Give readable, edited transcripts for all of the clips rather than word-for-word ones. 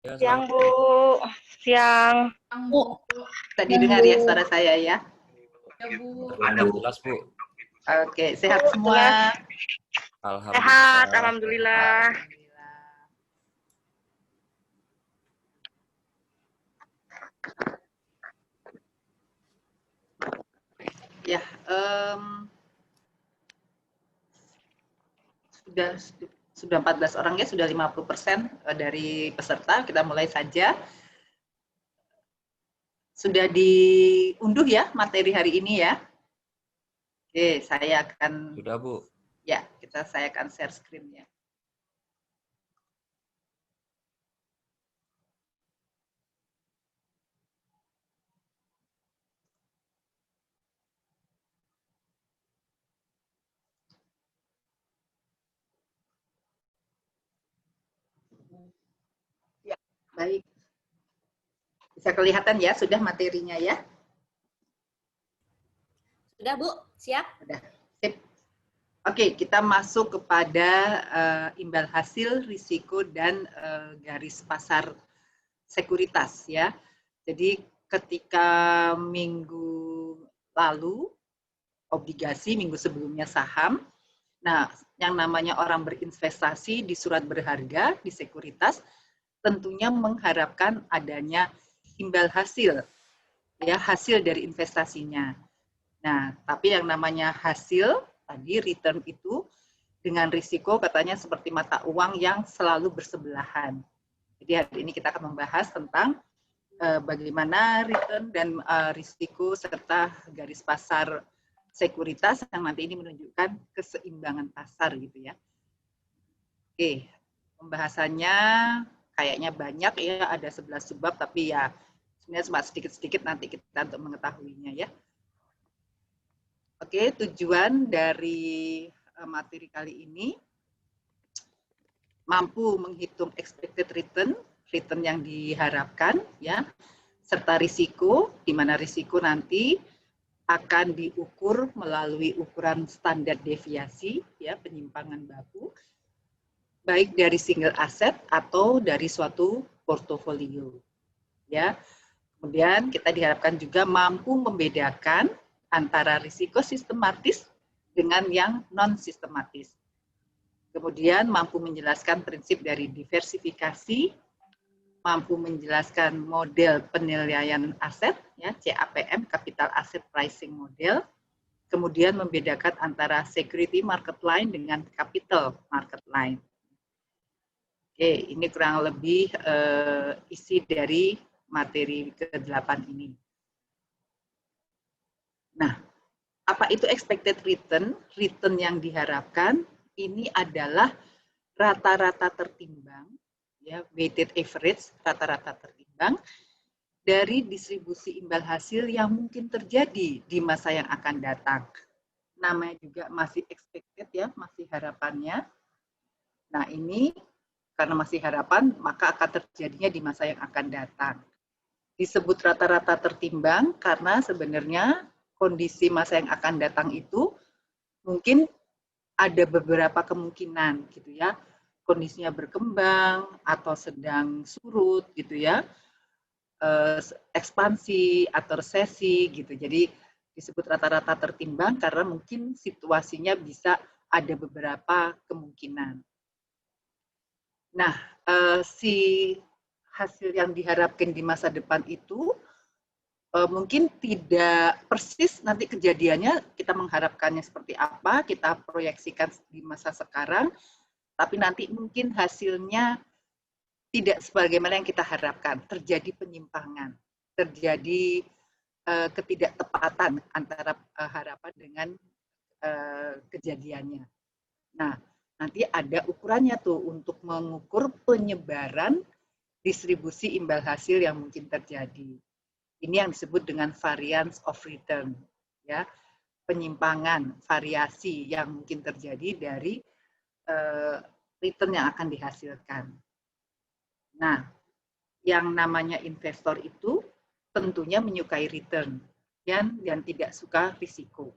Ya, Siang, selamat Bu. Siang. Bu, tadi dengar ya suara saya ya. terdengar jelas, Bu. Oke, sehat Jelas. semua. Sehat, Alhamdulillah. alhamdulillah. Ya, sudah 14 orang ya, sudah 50% dari peserta. Kita mulai saja. Sudah diunduh ya materi hari ini ya. Oke, saya akan Sudah, Bu. ya, saya akan share screen ya. Ya, baik. Bisa kelihatan ya sudah materinya ya? Sudah, Bu. Siap? Sudah. Sip. Oke, kita masuk kepada imbal hasil, risiko, dan garis pasar sekuritas ya. Jadi ketika minggu lalu obligasi, minggu sebelumnya saham. Nah, yang namanya orang berinvestasi di surat berharga, di sekuritas, tentunya mengharapkan adanya imbal hasil, ya hasil dari investasinya. Nah, tapi yang namanya hasil, tadi return itu, dengan risiko katanya seperti mata uang yang selalu bersebelahan. Jadi hari ini kita akan membahas tentang bagaimana return dan risiko serta garis pasar sekuritas yang nanti ini menunjukkan keseimbangan pasar gitu ya. Oke, pembahasannya kayaknya banyak ya, ada 11 subbab tapi ya sebenarnya cuma sedikit-sedikit nanti kita untuk mengetahuinya ya. Oke, tujuan dari materi kali ini mampu menghitung expected return, return yang diharapkan ya, serta risiko, di mana risiko nanti akan diukur melalui ukuran standar deviasi ya, penyimpangan baku, baik dari single asset atau dari suatu portofolio. Ya. Kemudian kita diharapkan juga mampu membedakan antara risiko sistematis dengan yang non-sistematis. Kemudian mampu menjelaskan prinsip dari diversifikasi, mampu menjelaskan model penilaian aset, ya, CAPM, Capital Asset Pricing Model, kemudian membedakan antara security market line dengan capital market line. Oke, ini kurang lebih isi dari materi ke-8 ini. Nah, apa itu expected return? Return yang diharapkan ini adalah rata-rata tertimbang, ya, weighted average, rata-rata tertimbang dari distribusi imbal hasil yang mungkin terjadi di masa yang akan datang. Namanya juga masih expected ya, masih harapannya. Nah, ini karena masih harapan, maka akan terjadinya di masa yang akan datang. Disebut rata-rata tertimbang karena sebenarnya kondisi masa yang akan datang itu mungkin ada beberapa kemungkinan gitu ya. Kondisinya berkembang atau sedang surut gitu ya. Ekspansi atau resesi gitu. Jadi disebut rata-rata tertimbang karena mungkin situasinya bisa ada beberapa kemungkinan. Nah, si hasil yang diharapkan di masa depan itu mungkin tidak persis nanti kejadiannya kita mengharapkannya seperti apa, kita proyeksikan di masa sekarang, tapi nanti mungkin hasilnya tidak sebagaimana yang kita harapkan, terjadi penyimpangan, terjadi ketidaktepatan antara harapan dengan kejadiannya. Nah, nanti ada ukurannya tuh untuk mengukur penyebaran distribusi imbal hasil yang mungkin terjadi. Ini yang disebut dengan variance of return, ya, penyimpangan, variasi yang mungkin terjadi dari return yang akan dihasilkan. Nah, yang namanya investor itu tentunya menyukai return dan tidak suka risiko.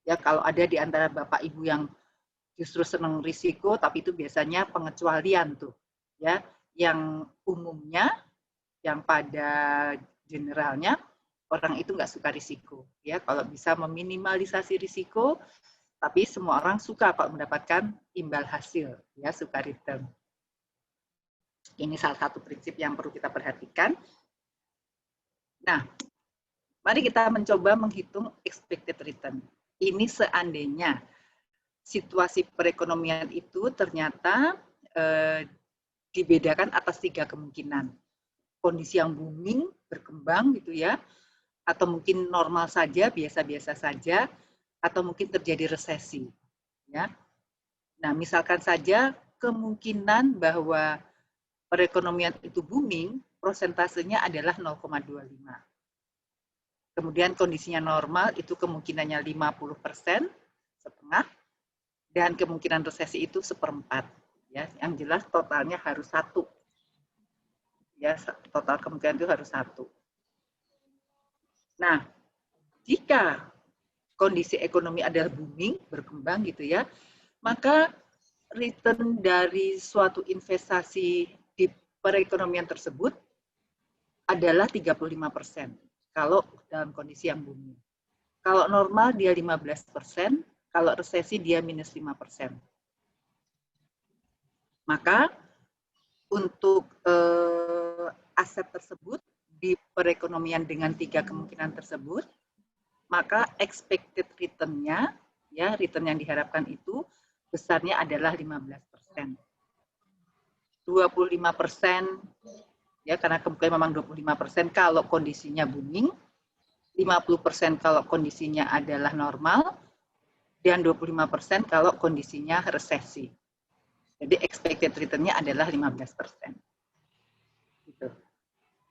Ya, kalau ada di antara Bapak Ibu yang justru senang risiko, tapi itu biasanya pengecualian tuh, ya, yang umumnya, yang pada generalnya, orang itu nggak suka risiko. Ya, kalau bisa meminimalisasi risiko, tapi semua orang suka kalau mendapatkan imbal hasil, ya, suka return. Ini salah satu prinsip yang perlu kita perhatikan. Nah, mari kita mencoba menghitung expected return. Ini seandainya situasi perekonomian itu ternyata dibedakan atas 3 kemungkinan. Kondisi yang booming, berkembang gitu ya, atau mungkin normal saja, biasa-biasa saja, atau mungkin terjadi resesi. Ya. Nah, misalkan saja kemungkinan bahwa perekonomian itu booming, prosentasenya adalah 0,25. Kemudian kondisinya normal, itu kemungkinannya 50%, setengah, dan kemungkinan resesi itu 1/4. Ya, yang jelas totalnya harus 1. Ya, total kemungkinan itu harus 1. Nah, jika kondisi ekonomi adalah booming, berkembang gitu ya, maka return dari suatu investasi di perekonomian tersebut adalah 35% kalau dalam kondisi yang booming. Kalau normal dia 15%, kalau resesi dia minus 5%. Maka untuk aset tersebut di perekonomian dengan 3 kemungkinan tersebut, maka expected return-nya, ya, return yang diharapkan itu besarnya adalah 15%. 25%, ya, karena kemungkinan memang 25% kalau kondisinya booming, 50% kalau kondisinya adalah normal, dan 25% kalau kondisinya resesi. Jadi expected return-nya adalah 15%. Gitu.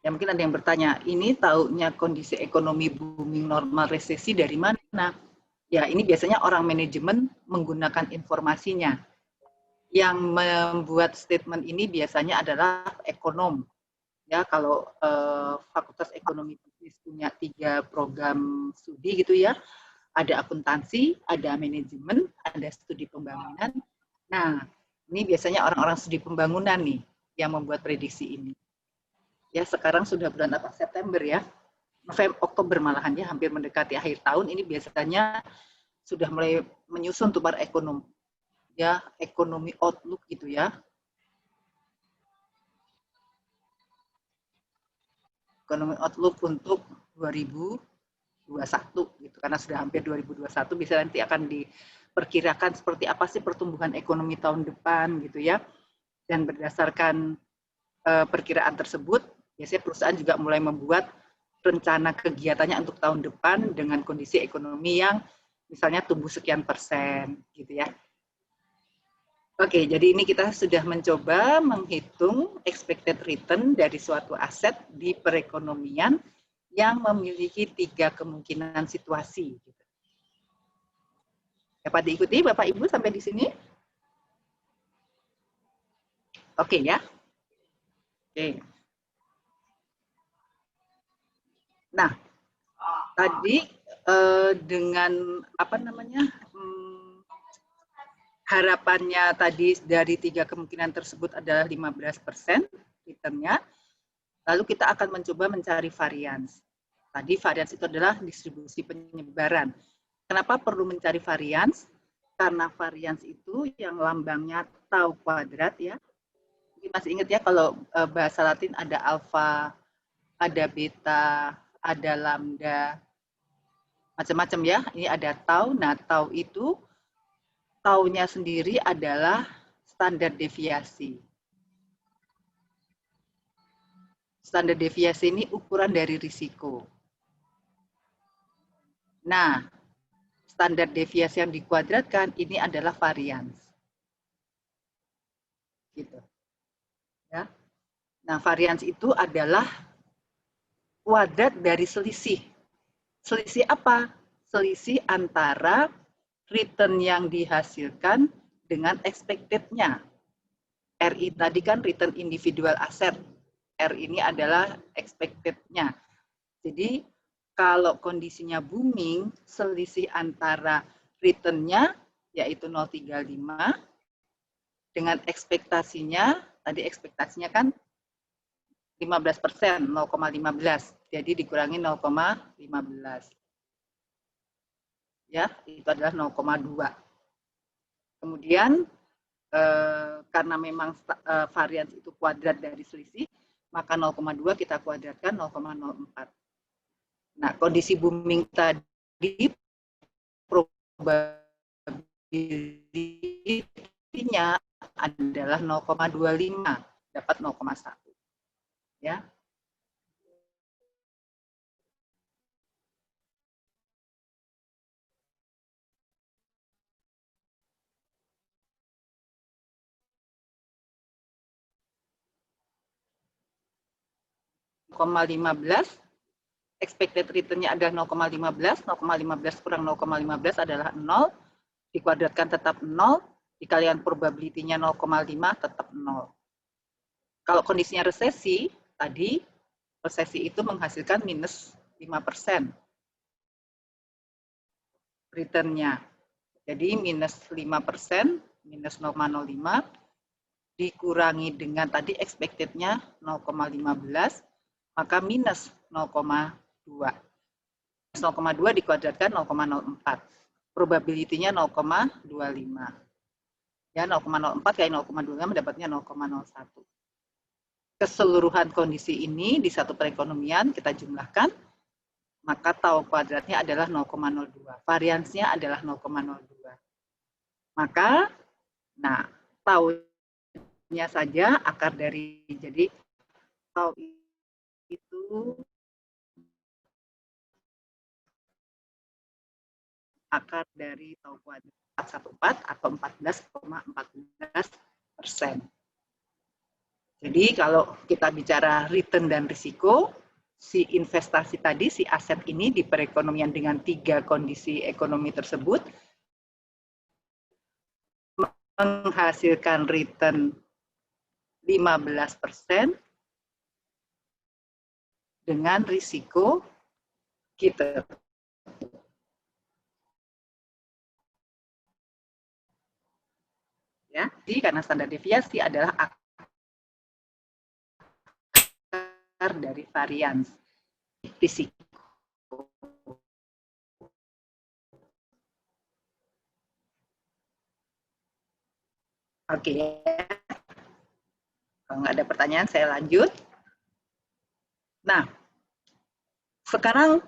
Ya, mungkin ada yang bertanya, ini taunya kondisi ekonomi booming, normal, resesi dari mana? Ya, ini biasanya orang manajemen menggunakan informasinya. Yang membuat statement ini biasanya adalah ekonom. Ya, kalau Fakultas Ekonomi Bisnis punya 3 program studi gitu ya, ada akuntansi, ada manajemen, ada studi pembangunan. Nah, ini biasanya orang-orang studi pembangunan nih yang membuat prediksi ini. Ya, sekarang sudah bulan apa? September ya. November, Oktober malahan ya, hampir mendekati akhir tahun, ini biasanya sudah mulai menyusun tuh para ekonom. Ya, ekonomi outlook gitu ya. Ekonomi outlook untuk 2021 gitu, karena sudah hampir 2021, bisa nanti akan diperkirakan seperti apa sih pertumbuhan ekonomi tahun depan gitu ya. Dan berdasarkan perkiraan tersebut, biasanya perusahaan juga mulai membuat rencana kegiatannya untuk tahun depan dengan kondisi ekonomi yang misalnya tumbuh sekian persen gitu ya. Oke, jadi ini kita sudah mencoba menghitung expected return dari suatu aset di perekonomian yang memiliki 3 kemungkinan situasi. Dapat diikuti Bapak Ibu sampai di sini? Oke ya. Oke. Nah, tadi dengan apa namanya harapannya tadi dari 3 kemungkinan tersebut adalah 15% returnnya, lalu kita akan mencoba mencari varians. Tadi varians itu adalah distribusi penyebaran. Kenapa perlu mencari varians? Karena varians itu yang lambangnya tau kuadrat ya. Mungkin masih ingat ya kalau bahasa Latin ada alfa, ada beta, ada lambda, macam-macam ya. Ini ada tau. Nah, tau itu taunya sendiri adalah standar deviasi. Standar deviasi ini ukuran dari risiko. Nah, standar deviasi yang dikuadratkan ini adalah varians. Gitu. Ya. Nah, varians itu adalah kuadrat dari selisih. Selisih apa? Selisih antara return yang dihasilkan dengan expected-nya. RI tadi kan return individual asset. R ini adalah expected-nya. Jadi kalau kondisinya booming, selisih antara return-nya yaitu 0,35 dengan ekspektasinya, tadi ekspektasinya kan 15%, 0,15. Jadi dikurangi 0,15. Ya, itu adalah 0,2. Kemudian karena memang varians itu kuadrat dari selisih, maka 0,2 kita kuadratkan 0,04. Nah, kondisi booming tadi probability-nya adalah 0,25, dapat 0,1. Ya. Expected return-nya adalah 0,15, 0,15 kurang 0,15 adalah 0, dikuadratkan tetap 0, dikalikan probability-nya 0,5 tetap 0. Kalau kondisinya resesi, tadi resesi itu menghasilkan minus 5% return-nya. Jadi minus 5%, minus 0,05, dikurangi dengan tadi expected-nya 0,15, maka minus 0,2. 0,2 dikuadratkan 0,04. Probability-nya 0,25. Ya, 0,04 kali 0,25 mendapatnya 0,01. Keseluruhan kondisi ini di satu perekonomian kita jumlahkan, maka tau kuadratnya adalah 0,02. Variansnya adalah 0,02. Maka, nah, taunya saja akar dari, jadi tau itu akar dari tau kuadrat 414 atau 14,14%. Jadi kalau kita bicara return dan risiko, si investasi tadi, si aset ini di perekonomian dengan 3 kondisi ekonomi tersebut menghasilkan return 15% dengan risiko kita. Ya, jadi karena standar deviasi adalah akar dari varians risiko. Oke, kalau nggak ada pertanyaan saya lanjut. Nah, sekarang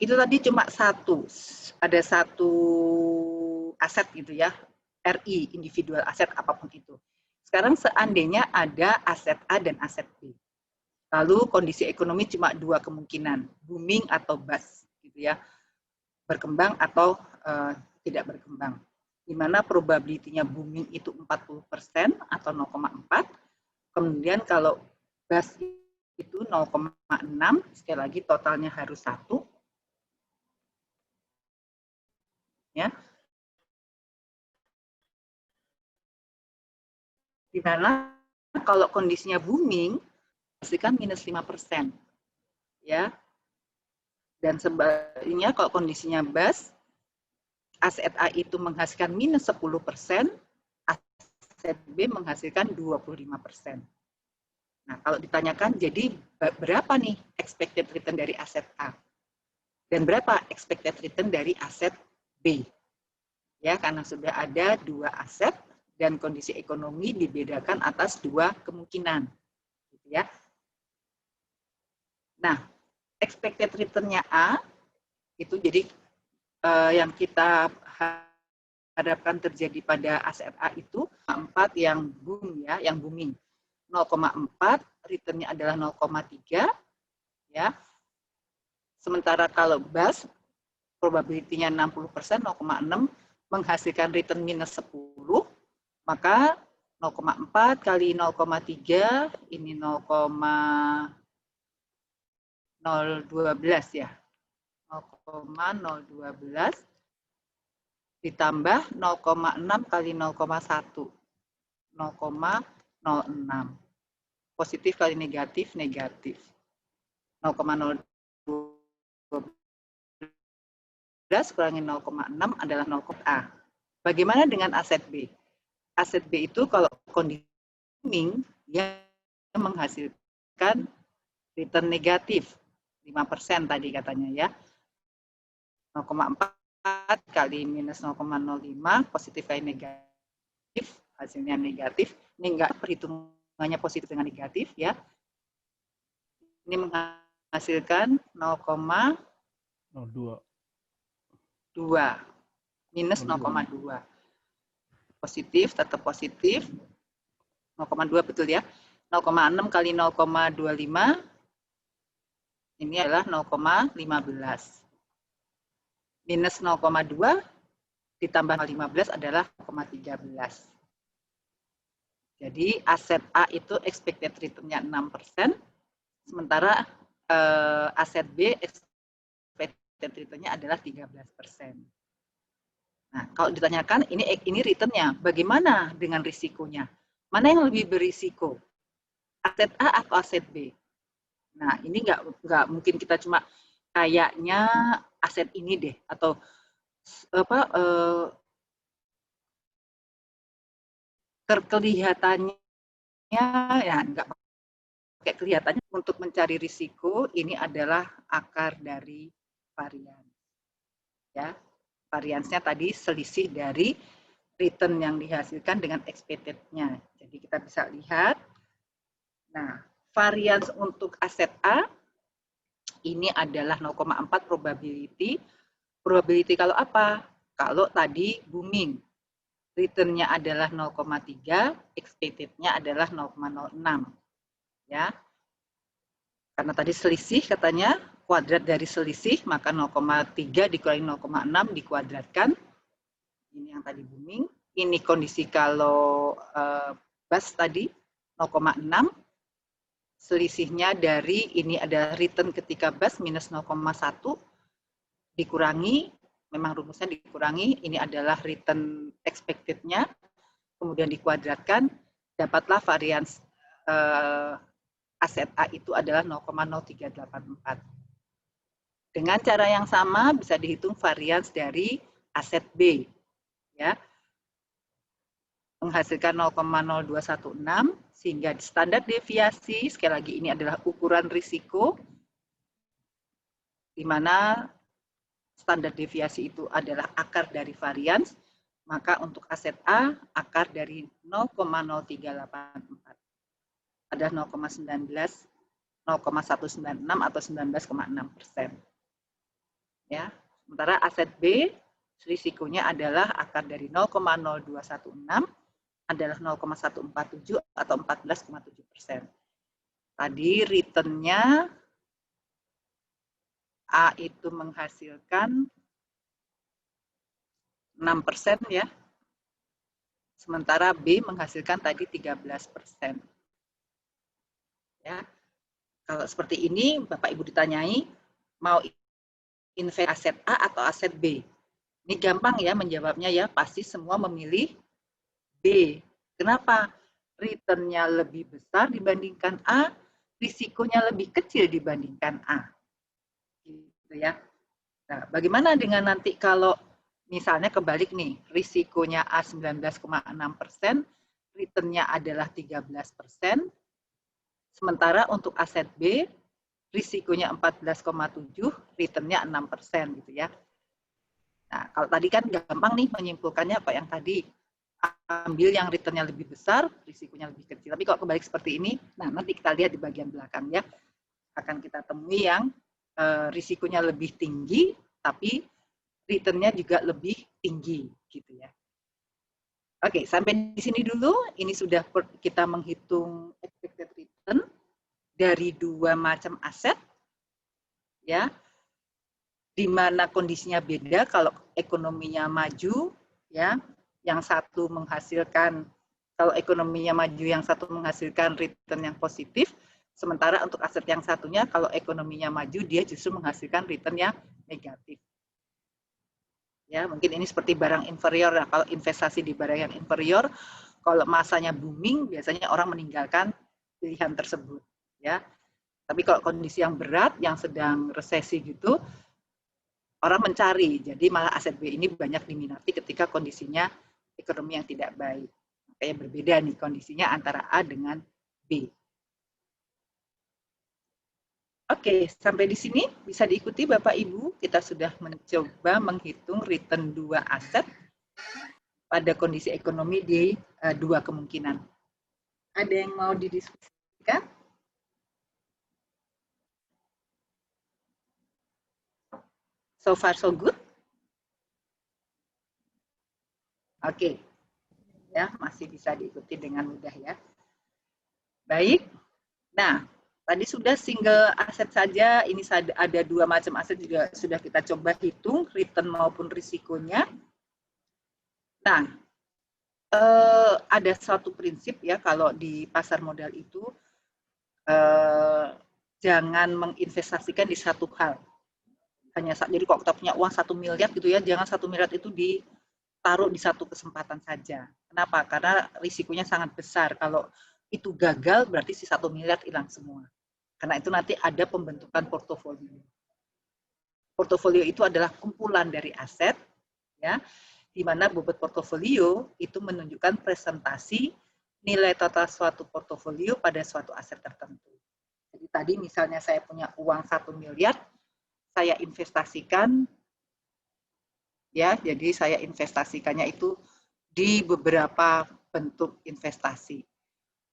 itu tadi cuma ada satu aset gitu ya, RI, individual aset apapun itu. Sekarang seandainya ada aset A dan aset B. Lalu kondisi ekonomi cuma 2 kemungkinan, booming atau bust, gitu ya, berkembang atau tidak berkembang. Di mana probability-nya booming itu 40% atau 0,4, kemudian kalau bust itu 0,6, sekali lagi totalnya harus 1. Ya. Di mana kalau kondisinya booming, pastikan minus 5%. Ya. Dan sebaliknya kalau kondisinya bust, aset A itu menghasilkan minus 10%, aset B menghasilkan 25%. Nah, kalau ditanyakan, jadi berapa nih expected return dari aset A? Dan berapa expected return dari aset B? Ya, karena sudah ada 2 aset dan kondisi ekonomi dibedakan atas 2 kemungkinan. Gitu ya. Nah, expected return-nya A, itu jadi yang kita harapkan terjadi pada aset A itu 4 yang boom ya, yang booming. 0,4, return-nya adalah 0,3 ya. Sementara kalau bust probability-nya 60%, 0,6 menghasilkan return minus 10, maka 0,4 kali 0,3 ini 0,012 ya. 0,012 ditambah 0,6 kali 0,1. 0,06. Positif kali negatif, negatif. 0,012 kurangi 0,6 adalah 0,A. Bagaimana dengan aset B? Aset B itu kalau kondisi booming, dia menghasilkan menghasilkan return negatif 5% tadi katanya ya. 0,4 kali minus 0,05 positif kali negatif, hasilnya negatif. Ini enggak perhitungannya positif dengan negatif ya. Ini menghasilkan 0,02 minus 0,2. Positif, tetap positif. 0,2 betul ya. 0,6 kali 0,25 ini adalah 0,15. Minus 0,2 ditambah 15 adalah 0,13. Jadi aset A itu expected return-nya 6%, sementara aset B expected return-nya adalah 13%. Nah, kalau ditanyakan ini return-nya, bagaimana dengan risikonya? Mana yang lebih berisiko? Aset A atau aset B? Nah, ini nggak mungkin kita cuma kayaknya aset ini deh, atau kelihatannya ya nggak pakai kelihatannya. Untuk mencari risiko ini adalah akar dari varian. Ya, variansnya tadi selisih dari return yang dihasilkan dengan expected-nya. Jadi kita bisa lihat. Nah, varians untuk aset A ini adalah 0,4 probability. Probability kalau apa? Kalau tadi booming. Return-nya adalah 0,3, expected-nya adalah 0,06. Ya. Karena tadi selisih katanya, kuadrat dari selisih, maka 0,3 dikurangi 0,6 dikuadratkan. Ini yang tadi booming. Ini kondisi kalau bus tadi, 0,6. Selisihnya dari ini adalah return ketika bus minus 0,1 dikurangi, memang rumusnya dikurangi, ini adalah return expected-nya, kemudian dikuadratkan, dapatlah varians aset A itu adalah 0,0384. Dengan cara yang sama bisa dihitung varians dari aset B, ya, menghasilkan 0,0216, sehingga standar deviasi, sekali lagi ini adalah ukuran risiko, di mana standar deviasi itu adalah akar dari varians, maka untuk aset A, akar dari 0,0384 adalah 0,19, 0,196 atau 19,6%. Ya, sementara aset B, risikonya adalah akar dari 0,0216 adalah 0,147 atau 14,7%. Tadi return-nya A itu menghasilkan 6% ya. Sementara B menghasilkan tadi 13%. Ya. Kalau seperti ini Bapak Ibu ditanyai mau invest aset A atau aset B. Ini gampang ya menjawabnya ya, pasti semua memilih B. Kenapa? Return-nya lebih besar dibandingkan A, risikonya lebih kecil dibandingkan A. Gitu ya. Nah, bagaimana dengan nanti kalau misalnya kebalik nih, risikonya A 19,6%, return-nya adalah 13%, sementara untuk aset B, risikonya 14,7, return-nya 6% gitu ya. Nah, kalau tadi kan gampang nih menyimpulkannya apa yang tadi, ambil yang return-nya lebih besar, risikonya lebih kecil. Tapi kalau kebalik seperti ini, nah nanti kita lihat di bagian belakang ya, akan kita temui yang risikonya lebih tinggi, tapi return-nya juga lebih tinggi, gitu ya. Oke, sampai di sini dulu. Ini sudah kita menghitung expected return dari dua macam aset, ya, di mana kondisinya beda. Kalau ekonominya maju, ya, yang satu menghasilkan, kalau ekonominya maju yang satu menghasilkan return yang positif, sementara untuk aset yang satunya kalau ekonominya maju dia justru menghasilkan return yang negatif. Ya, mungkin ini seperti barang inferior. Nah, kalau investasi di barang yang inferior, kalau masanya booming biasanya orang meninggalkan pilihan tersebut, ya. Tapi kalau kondisi yang berat, yang sedang resesi gitu, orang mencari. Jadi malah aset B ini banyak diminati ketika kondisinya ekonomi yang tidak baik. Makanya berbeda nih kondisinya antara A dengan B. Oke, sampai di sini bisa diikuti Bapak Ibu. Kita sudah mencoba menghitung return dua aset pada kondisi ekonomi di dua kemungkinan. Ada yang mau didiskusikan? So far so good? Oke. Ya, masih bisa diikuti dengan mudah ya. Baik. Nah, tadi sudah single aset saja, ini ada dua macam aset juga sudah kita coba hitung, return maupun risikonya. Nah, ada suatu prinsip ya kalau di pasar modal itu, jangan menginvestasikan di satu hal. Jadi kalau kita punya uang 1 miliar gitu ya, jangan 1 miliar itu ditaruh di satu kesempatan saja. Kenapa? Karena risikonya sangat besar. Kalau itu gagal, berarti si 1 miliar hilang semua. Karena itu nanti ada pembentukan portofolio. Portofolio itu adalah kumpulan dari aset, ya, di mana bobot portofolio itu menunjukkan presentasi nilai total suatu portofolio pada suatu aset tertentu. Jadi tadi misalnya saya punya uang 1 miliar, saya investasikan, ya, jadi saya investasikannya itu di beberapa bentuk investasi.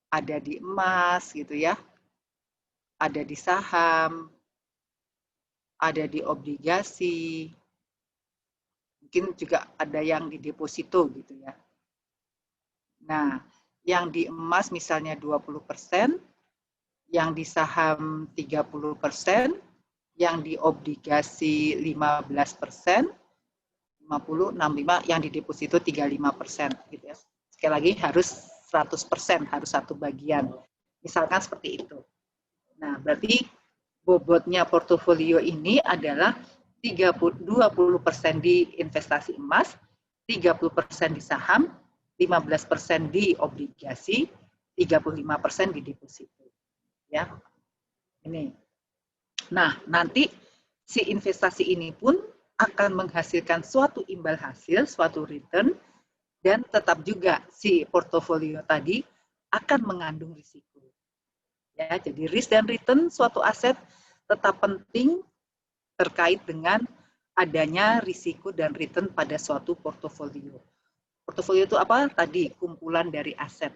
Ada di emas, gitu ya, ada di saham, ada di obligasi, mungkin juga ada yang di deposito gitu ya. Nah, yang di emas misalnya 20%, yang di saham 30%, yang di obligasi 15%, 50, 65, yang di deposito 35% gitu ya. Sekali lagi harus 100%, harus satu bagian. Misalkan seperti itu. Nah, berarti bobotnya portofolio ini adalah 20% di investasi emas, 30% di saham, 15% di obligasi, 35% di deposito. Ya. Ini. Nah, nanti si investasi ini pun akan menghasilkan suatu imbal hasil, suatu return, dan tetap juga si portofolio tadi akan mengandung risiko. Ya, jadi risk dan return suatu aset tetap penting terkait dengan adanya risiko dan return pada suatu portofolio. Portofolio itu apa? Tadi kumpulan dari aset.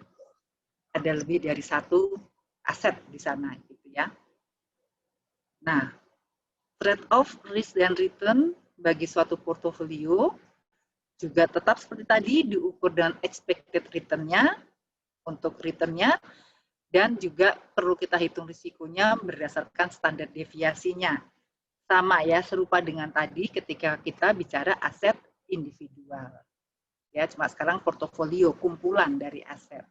Ada lebih dari satu aset di sana, gitu ya. Nah, trade-off risk dan return bagi suatu portofolio juga tetap seperti tadi diukur dengan expected return-nya untuk return-nya, dan juga perlu kita hitung risikonya berdasarkan standar deviasinya. Sama ya, serupa dengan tadi ketika kita bicara aset individual. Ya, cuma sekarang portofolio kumpulan dari aset.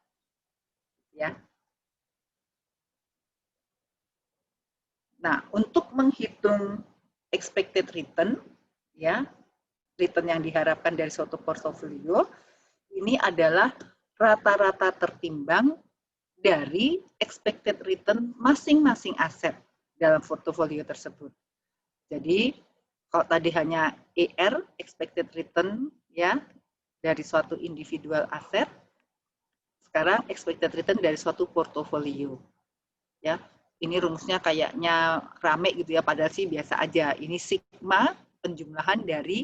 Ya. Nah, untuk menghitung expected return, ya, return yang diharapkan dari suatu portofolio, ini adalah rata-rata tertimbang dari expected return masing-masing aset dalam portofolio tersebut. Jadi, kalau tadi hanya ER, expected return, ya, dari suatu individual aset, sekarang expected return dari suatu portofolio. Ya, ini rumusnya kayaknya rame gitu ya, padahal sih biasa aja. Ini sigma penjumlahan dari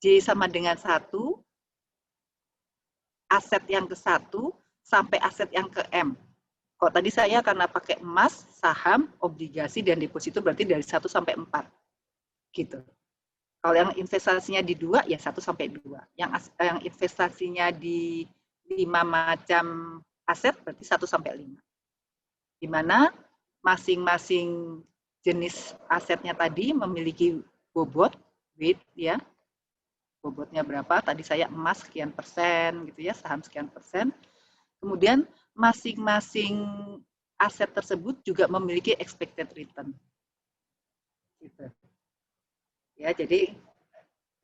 J sama dengan 1, aset yang ke 1, sampai aset yang ke M. Kalau tadi saya karena pakai emas, saham, obligasi, dan deposito berarti dari 1 sampai 4. Gitu. Kalau yang investasinya di 2, ya 1 sampai 2. Yang investasinya di 5 macam aset berarti 1 sampai 5. Di mana masing-masing jenis asetnya tadi memiliki bobot, weight, ya. Bobotnya berapa? Tadi saya emas sekian persen, gitu ya, saham sekian persen. Kemudian masing-masing aset tersebut juga memiliki expected return. Gitu. Ya, jadi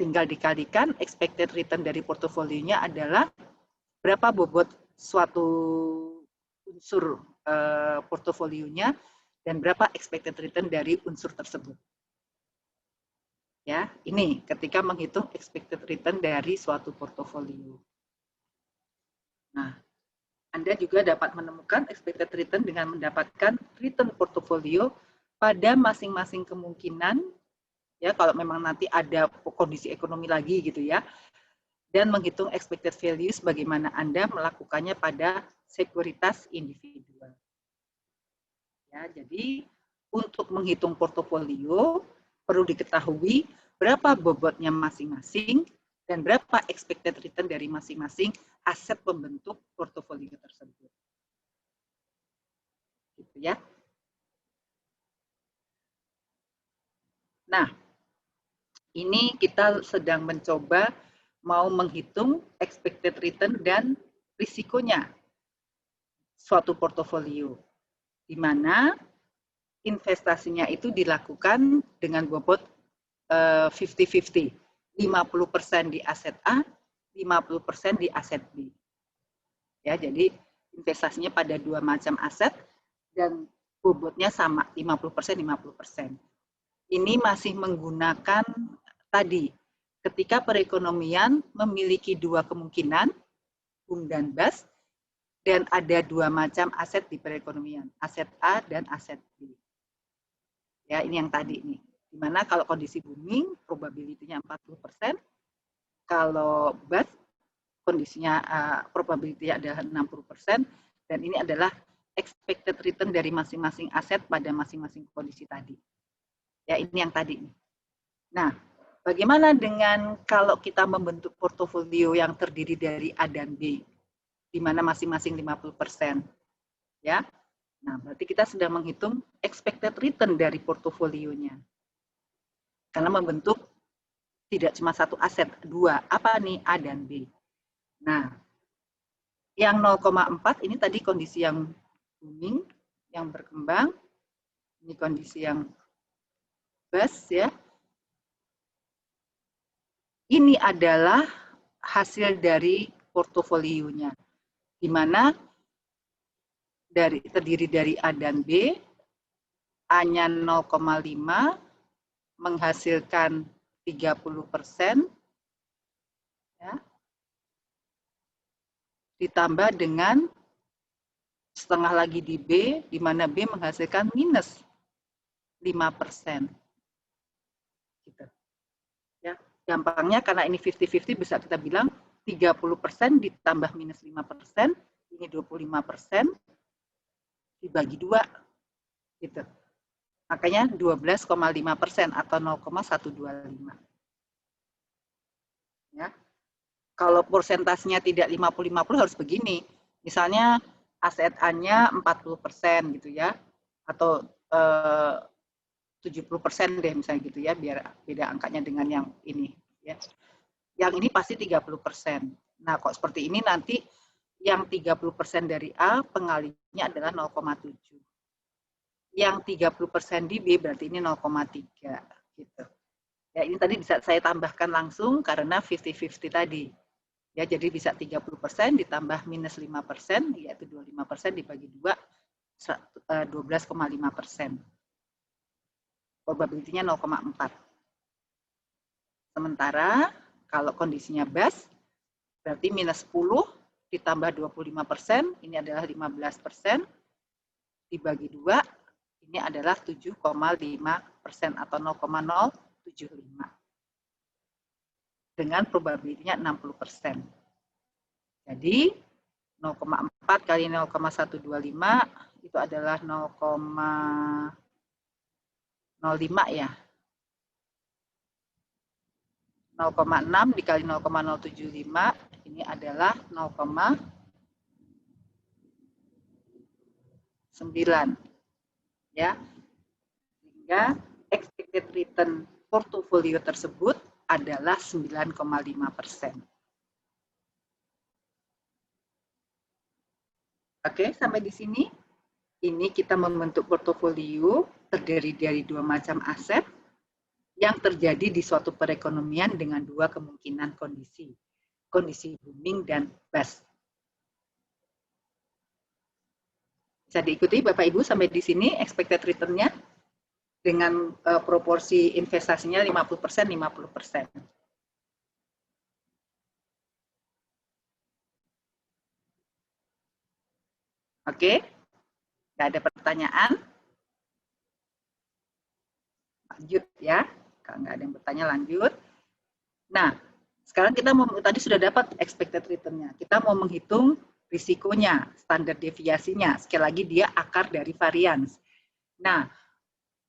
tinggal dikalikan expected return dari portofolionya adalah berapa bobot suatu unsur portofolionya dan berapa expected return dari unsur tersebut. Ya, ini ketika menghitung expected return dari suatu portofolio. Nah, Anda juga dapat menemukan expected return dengan mendapatkan return portofolio pada masing-masing kemungkinan, ya kalau memang nanti ada kondisi ekonomi lagi gitu ya, dan menghitung expected values bagaimana Anda melakukannya pada sekuritas individual. Ya, jadi untuk menghitung portofolio perlu diketahui berapa bobotnya masing-masing dan berapa expected return dari masing-masing aset pembentuk portofolio tersebut. Gitu ya. Nah, ini kita sedang mencoba mau menghitung expected return dan risikonya suatu portofolio, di mana investasinya itu dilakukan dengan bobot 50-50, 50% di aset A, 50% di aset B. Ya, jadi investasinya pada dua macam aset dan bobotnya sama, 50%, 50%. Ini masih menggunakan tadi, ketika perekonomian memiliki dua kemungkinan, boom dan bust, dan ada dua macam aset di perekonomian, aset A dan aset B. Ya, ini yang tadi nih. Dimana kalau kondisi booming, probability-nya 40%, kalau bust, kondisinya probability-nya adalah 60%, dan ini adalah expected return dari masing-masing aset pada masing-masing kondisi tadi. Ya, ini yang tadi. Nah, bagaimana dengan kalau kita membentuk portofolio yang terdiri dari A dan B, di mana masing-masing 50%? Ya, nah berarti kita sedang menghitung expected return dari portofolionya. Karena membentuk tidak cuma satu aset, dua. Apa nih? A dan B. Nah, yang 0,4 ini tadi kondisi yang booming, yang berkembang. Ini kondisi yang bust ya. Ini adalah hasil dari portofolionya, di mana terdiri dari A dan B, A-nya 0,5 menghasilkan 30%, ya, ditambah dengan setengah lagi di B, di mana B menghasilkan minus 5%. Gitu. Ya, gampangnya karena ini 50-50 bisa kita bilang 30% ditambah minus 5%, ini 25%, dibagi 2. Gitu. Makanya 12,5% atau 0,125. Ya. Kalau persentasenya tidak 50-50 harus begini. Misalnya aset A-nya 40% gitu ya. Atau 70% deh misalnya gitu ya, biar beda angkanya dengan yang ini ya. Yang ini pasti 30%. Nah, kok seperti ini nanti yang 30% dari A pengalinya adalah 0,7. Yang 30% di B berarti ini 0,3 gitu. Ya, ini tadi bisa saya tambahkan langsung karena 50-50 tadi. Ya, jadi bisa 30% ditambah minus 5%, yaitu 25% dibagi 2, 12,5%. Probability-nya 0,4. Sementara kalau kondisinya bust, berarti minus 10 ditambah 25%, ini adalah 15%, dibagi 2, ini adalah 7,5% atau 0,075. Dengan probability-nya 60%. Jadi 0,4 kali 0,125 itu adalah 0,05 ya. 0,6 dikali 0,075 ini adalah 0,9 ya. Sehingga expected return portofolio tersebut adalah 9,5%. Oke, sampai di sini. Ini kita membentuk portofolio terdiri dari dua macam aset yang terjadi di suatu perekonomian dengan dua kemungkinan kondisi. Kondisi booming dan bust. Bisa diikuti Bapak Ibu sampai di sini expected return-nya dengan proporsi investasinya 50%, 50%. Oke, nggak ada pertanyaan? Lanjut ya, kalau nggak ada yang bertanya lanjut. Nah, sekarang kita tadi sudah dapat expected return-nya. Kita mau menghitung risikonya, standar deviasinya. Sekali lagi dia akar dari varians. Nah,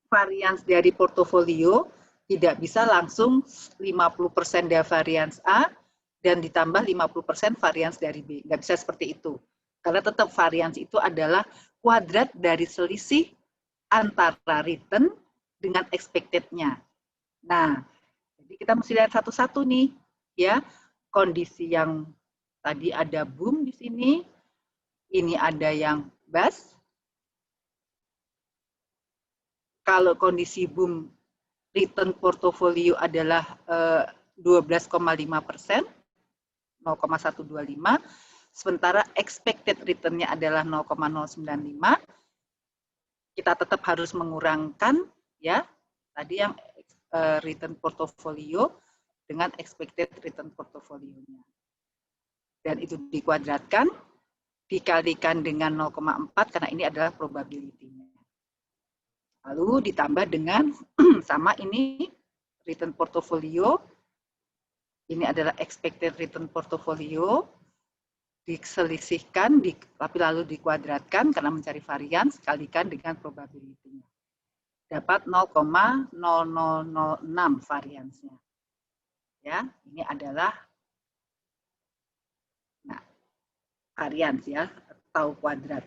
varians dari portofolio tidak bisa langsung 50% dari varians A dan ditambah 50% varians dari B. Nggak bisa seperti itu. Karena tetap varians itu adalah kuadrat dari selisih antara return dengan expected-nya. Nah, jadi kita mesti lihat satu-satu nih, ya. Kondisi yang tadi ada boom di sini, ini ada yang bust. Kalau kondisi boom, return portofolio adalah 12,5%, 0,125, sementara expected return-nya adalah 0,095. Kita tetap harus mengurangkan, ya, tadi yang return portofolio dengan expected return portofolionya. Dan itu dikuadratkan, dikalikan dengan 0,4 karena ini adalah probability-nya. Lalu ditambah dengan sama ini return portofolio, ini adalah expected return portofolio, diselisihkan, tapi lalu dikuadratkan karena mencari varians, kalikan dengan probability-nya. Dapat 0,0006 variansnya. Ya, ini adalah varians ya, atau kuadrat.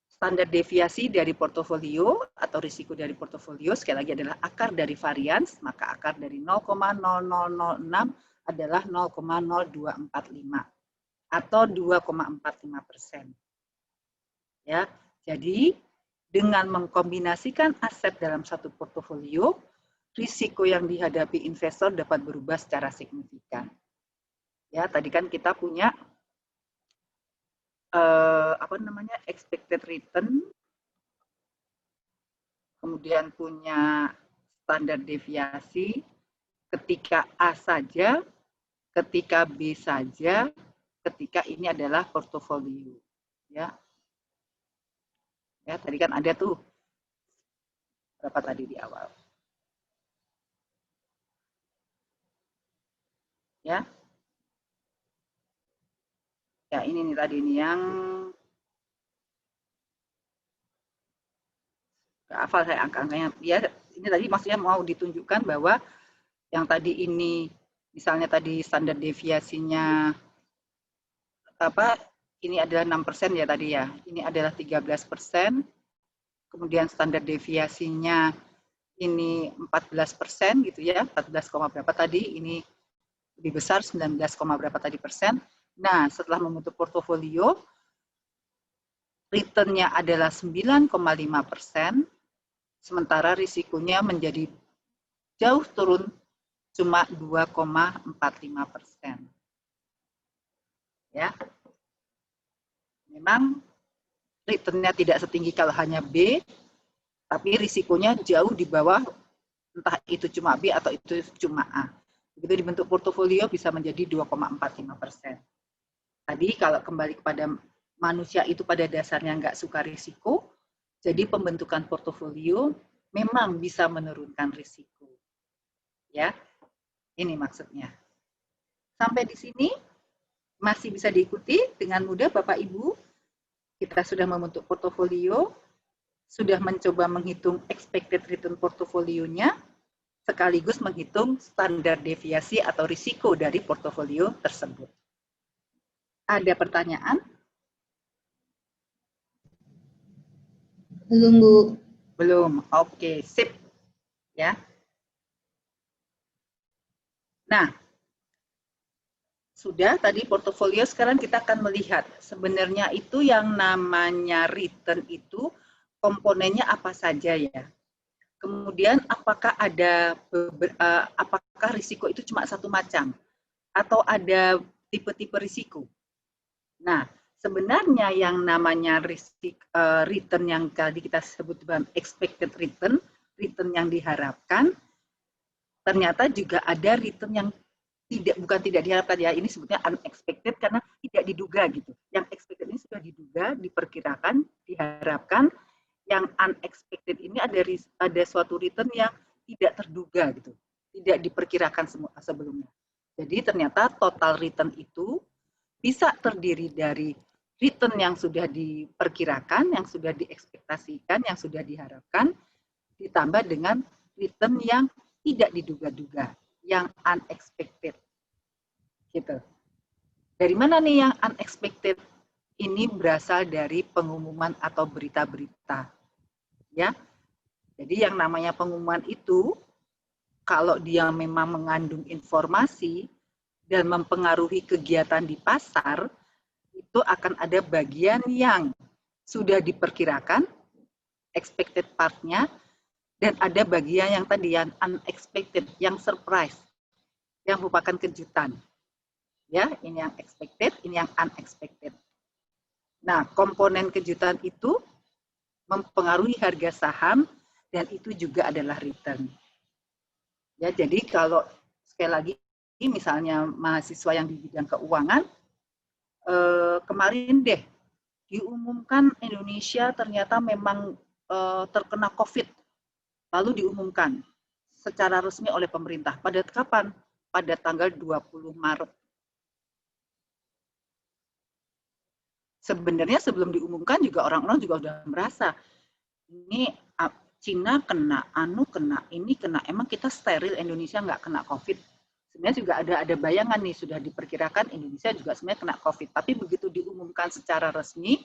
Standar deviasi dari portofolio atau risiko dari portofolio sekali lagi adalah akar dari varians, maka akar dari 0,0006 adalah 0,0245 atau 2,45%. Ya, jadi dengan mengkombinasikan aset dalam satu portofolio, risiko yang dihadapi investor dapat berubah secara signifikan. Ya, tadi kan kita punya expected return, kemudian punya standar deviasi, ketika A saja, ketika B saja, ketika ini adalah portofolio. Ya. Ya, tadi kan ada tuh berapa tadi di awal. Ya. Ya, ini nih tadi nih yang nggak hafal saya angka-angkanya. Ya, ini tadi maksudnya mau ditunjukkan bahwa yang tadi ini misalnya tadi standar deviasinya apa? Ini adalah 6% ya tadi ya. Ini adalah 13%. Kemudian standar deviasinya ini 14% gitu ya. 14, berapa tadi? Ini lebih besar 19, berapa tadi persen. Nah, setelah membentuk portofolio, return-nya adalah 9,5%, sementara risikonya menjadi jauh turun cuma 2,45%. Ya. Memang return-nya tidak setinggi kalau hanya B, tapi risikonya jauh di bawah, entah itu cuma B atau itu cuma A. Begitu dibentuk portofolio bisa menjadi 2,45%. Tadi kalau kembali kepada manusia itu pada dasarnya nggak suka risiko, jadi pembentukan portofolio memang bisa menurunkan risiko. Ya, ini maksudnya. Sampai di sini masih bisa diikuti dengan mudah Bapak Ibu. Kita sudah membentuk portofolio, sudah mencoba menghitung expected return portofolionya, sekaligus menghitung standar deviasi atau risiko dari portofolio tersebut. Ada pertanyaan? Belum, Bu. Belum. Oke, sip. Ya. Nah, sudah tadi portofolio, sekarang kita akan melihat sebenarnya itu yang namanya return itu komponennya apa saja ya. Kemudian apakah apakah risiko itu cuma satu macam atau ada tipe-tipe risiko. Nah, sebenarnya yang namanya return yang tadi kita sebut dengan expected return, return yang diharapkan, ternyata juga ada return yang bukan tidak diharapkan ya, ini sebutnya unexpected karena tidak diduga gitu. Yang expected ini sudah diduga, diperkirakan, diharapkan, Yang unexpected ini ada suatu return yang tidak terduga gitu, tidak diperkirakan sebelumnya. Jadi ternyata total return itu bisa terdiri dari return yang sudah diperkirakan, yang sudah diekspektasikan, yang sudah diharapkan, ditambah dengan return yang tidak diduga-duga, yang unexpected. Gitu. Dari mana nih yang unexpected? Ini berasal dari pengumuman atau berita-berita. Ya. Jadi yang namanya pengumuman itu, kalau dia memang mengandung informasi dan mempengaruhi kegiatan di pasar, itu akan ada bagian yang sudah diperkirakan, expected part-nya, dan ada bagian yang tadi yang unexpected, yang surprise, yang merupakan kejutan. Ya, ini yang expected, ini yang unexpected. Nah, komponen kejutan itu mempengaruhi harga saham dan itu juga adalah return. Ya, jadi kalau sekali lagi misalnya mahasiswa yang di bidang keuangan, kemarin deh diumumkan Indonesia ternyata memang terkena COVID, lalu diumumkan secara resmi oleh pemerintah. Pada kapan? Pada tanggal 20 Maret. Sebenarnya sebelum diumumkan juga orang-orang juga sudah merasa ini Cina kena, ini kena. Emang kita steril, Indonesia nggak kena COVID. Sebenarnya juga ada bayangan nih, sudah diperkirakan Indonesia juga sebenarnya kena COVID. Tapi begitu diumumkan secara resmi,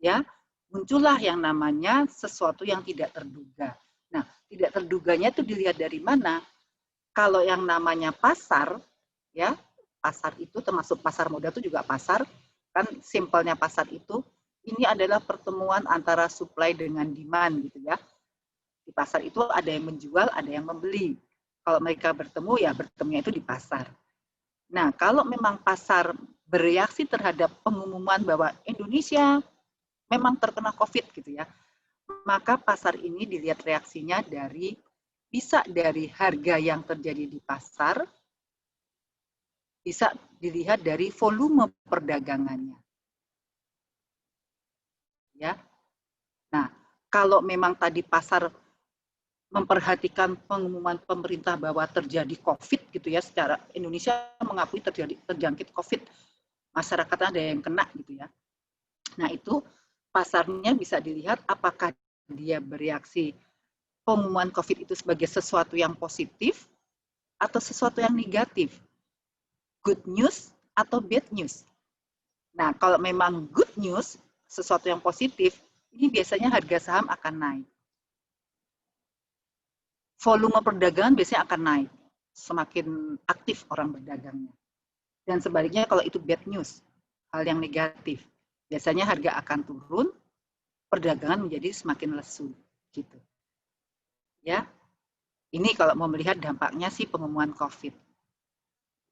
ya muncullah yang namanya sesuatu yang tidak terduga. Nah, tidak terduganya itu dilihat dari mana? Kalau yang namanya pasar, ya pasar itu termasuk pasar modal itu juga pasar, kan simpelnya pasar itu, ini adalah pertemuan antara supply dengan demand gitu ya. Di pasar itu ada yang menjual, ada yang membeli. Kalau mereka bertemu, ya bertemunya itu di pasar. Nah, kalau memang pasar bereaksi terhadap pengumuman bahwa Indonesia memang terkena COVID gitu ya, maka pasar ini dilihat reaksinya bisa dari harga yang terjadi di pasar, bisa dilihat dari volume perdagangannya. Ya. Nah, kalau memang tadi pasar memperhatikan pengumuman pemerintah bahwa terjadi COVID gitu ya, secara Indonesia mengakui terjangkit COVID, masyarakat ada yang kena gitu ya. Nah, itu pasarnya bisa dilihat apakah dia bereaksi pengumuman COVID itu sebagai sesuatu yang positif atau sesuatu yang negatif. Good news atau bad news. Nah, kalau memang good news, sesuatu yang positif, ini biasanya harga saham akan naik. Volume perdagangan biasanya akan naik, semakin aktif orang berdagangnya. Dan sebaliknya kalau itu bad news, hal yang negatif, biasanya harga akan turun, perdagangan menjadi semakin lesu, gitu. Ya, ini kalau mau melihat dampaknya sih pengumuman COVID.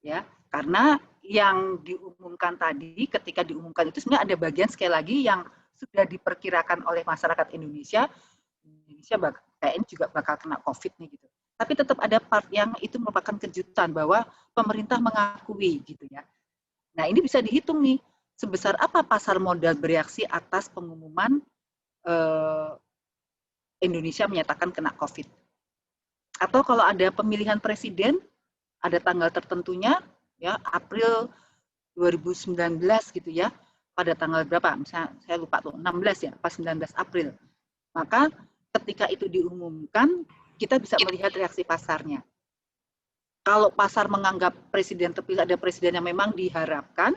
Ya, karena yang diumumkan tadi, ketika diumumkan itu sebenarnya ada bagian sekali lagi yang sudah diperkirakan oleh masyarakat Indonesia kayaknya juga bakal kena COVID nih gitu. Tapi tetap ada part yang itu merupakan kejutan bahwa pemerintah mengakui gitu ya. Nah, ini bisa dihitung nih, sebesar apa pasar modal bereaksi atas pengumuman Indonesia menyatakan kena COVID. Atau kalau ada pemilihan presiden, ada tanggal tertentunya, ya April 2019 gitu ya, pada tanggal berapa? Misalnya saya lupa tuh, 16 ya, pas 19 April. Maka ketika itu diumumkan, kita bisa melihat reaksi pasarnya. Kalau pasar menganggap presiden terpilih ada presiden yang memang diharapkan,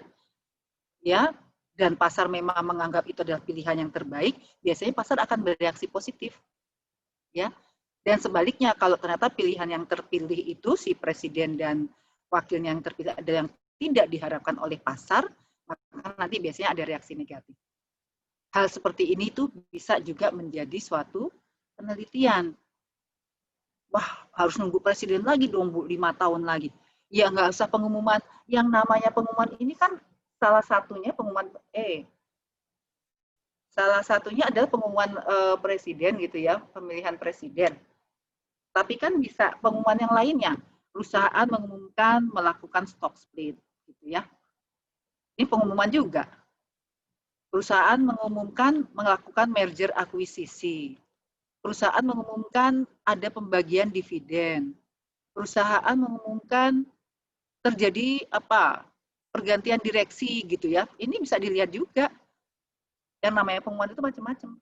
ya, dan pasar memang menganggap itu adalah pilihan yang terbaik, biasanya pasar akan bereaksi positif, ya. Dan sebaliknya, kalau ternyata pilihan yang terpilih itu si presiden dan wakilnya yang terpilih ada yang tidak diharapkan oleh pasar, maka nanti biasanya ada reaksi negatif. Hal seperti ini tuh bisa juga menjadi suatu penelitian. Wah, harus nunggu presiden lagi dong, Bu, 5 tahun lagi. Ya, nggak usah pengumuman. Yang namanya pengumuman ini kan salah satunya pengumuman salah satunya adalah pengumuman presiden gitu ya, pemilihan presiden. Tapi kan bisa pengumuman yang lainnya. Perusahaan mengumumkan melakukan stock split gitu ya. Ini pengumuman juga. Perusahaan mengumumkan melakukan merger akuisisi. Perusahaan mengumumkan ada pembagian dividen. Perusahaan mengumumkan terjadi pergantian direksi gitu ya. Ini bisa dilihat juga. Yang namanya pengumuman itu macam-macam.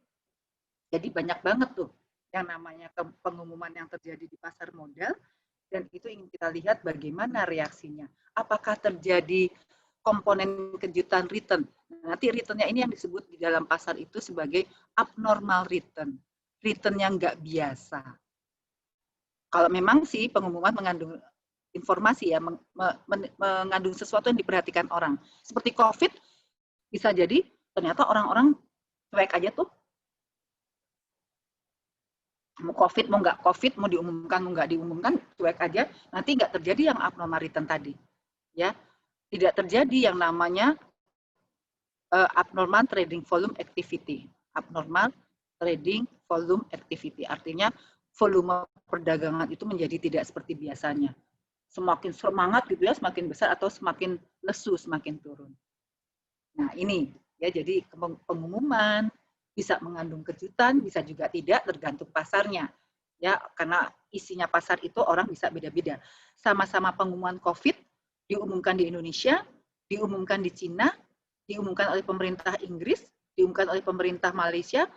Jadi banyak banget tuh yang namanya pengumuman yang terjadi di pasar modal, dan itu ingin kita lihat bagaimana reaksinya. Apakah terjadi komponen kejutan return. Nanti returnnya ini yang disebut di dalam pasar itu sebagai abnormal return. Return yang nggak biasa. Kalau memang sih pengumuman mengandung informasi ya, mengandung sesuatu yang diperhatikan orang. Seperti COVID, bisa jadi ternyata orang-orang cuek aja tuh. Mau COVID, mau nggak COVID, mau diumumkan, mau nggak diumumkan, cuek aja. Nanti nggak terjadi yang abnormal return tadi. Ya, tidak terjadi yang namanya abnormal trading volume activity. Abnormal trading volume activity. Artinya volume perdagangan itu menjadi tidak seperti biasanya. Semakin semangat gitu ya, semakin besar atau semakin lesu, semakin turun. Nah ini ya, jadi pengumuman bisa mengandung kejutan, bisa juga tidak, tergantung pasarnya. Ya, karena isinya pasar itu orang bisa beda-beda. Sama-sama pengumuman COVID diumumkan di Indonesia, diumumkan di Cina, diumumkan oleh pemerintah Inggris, diumumkan oleh pemerintah Malaysia,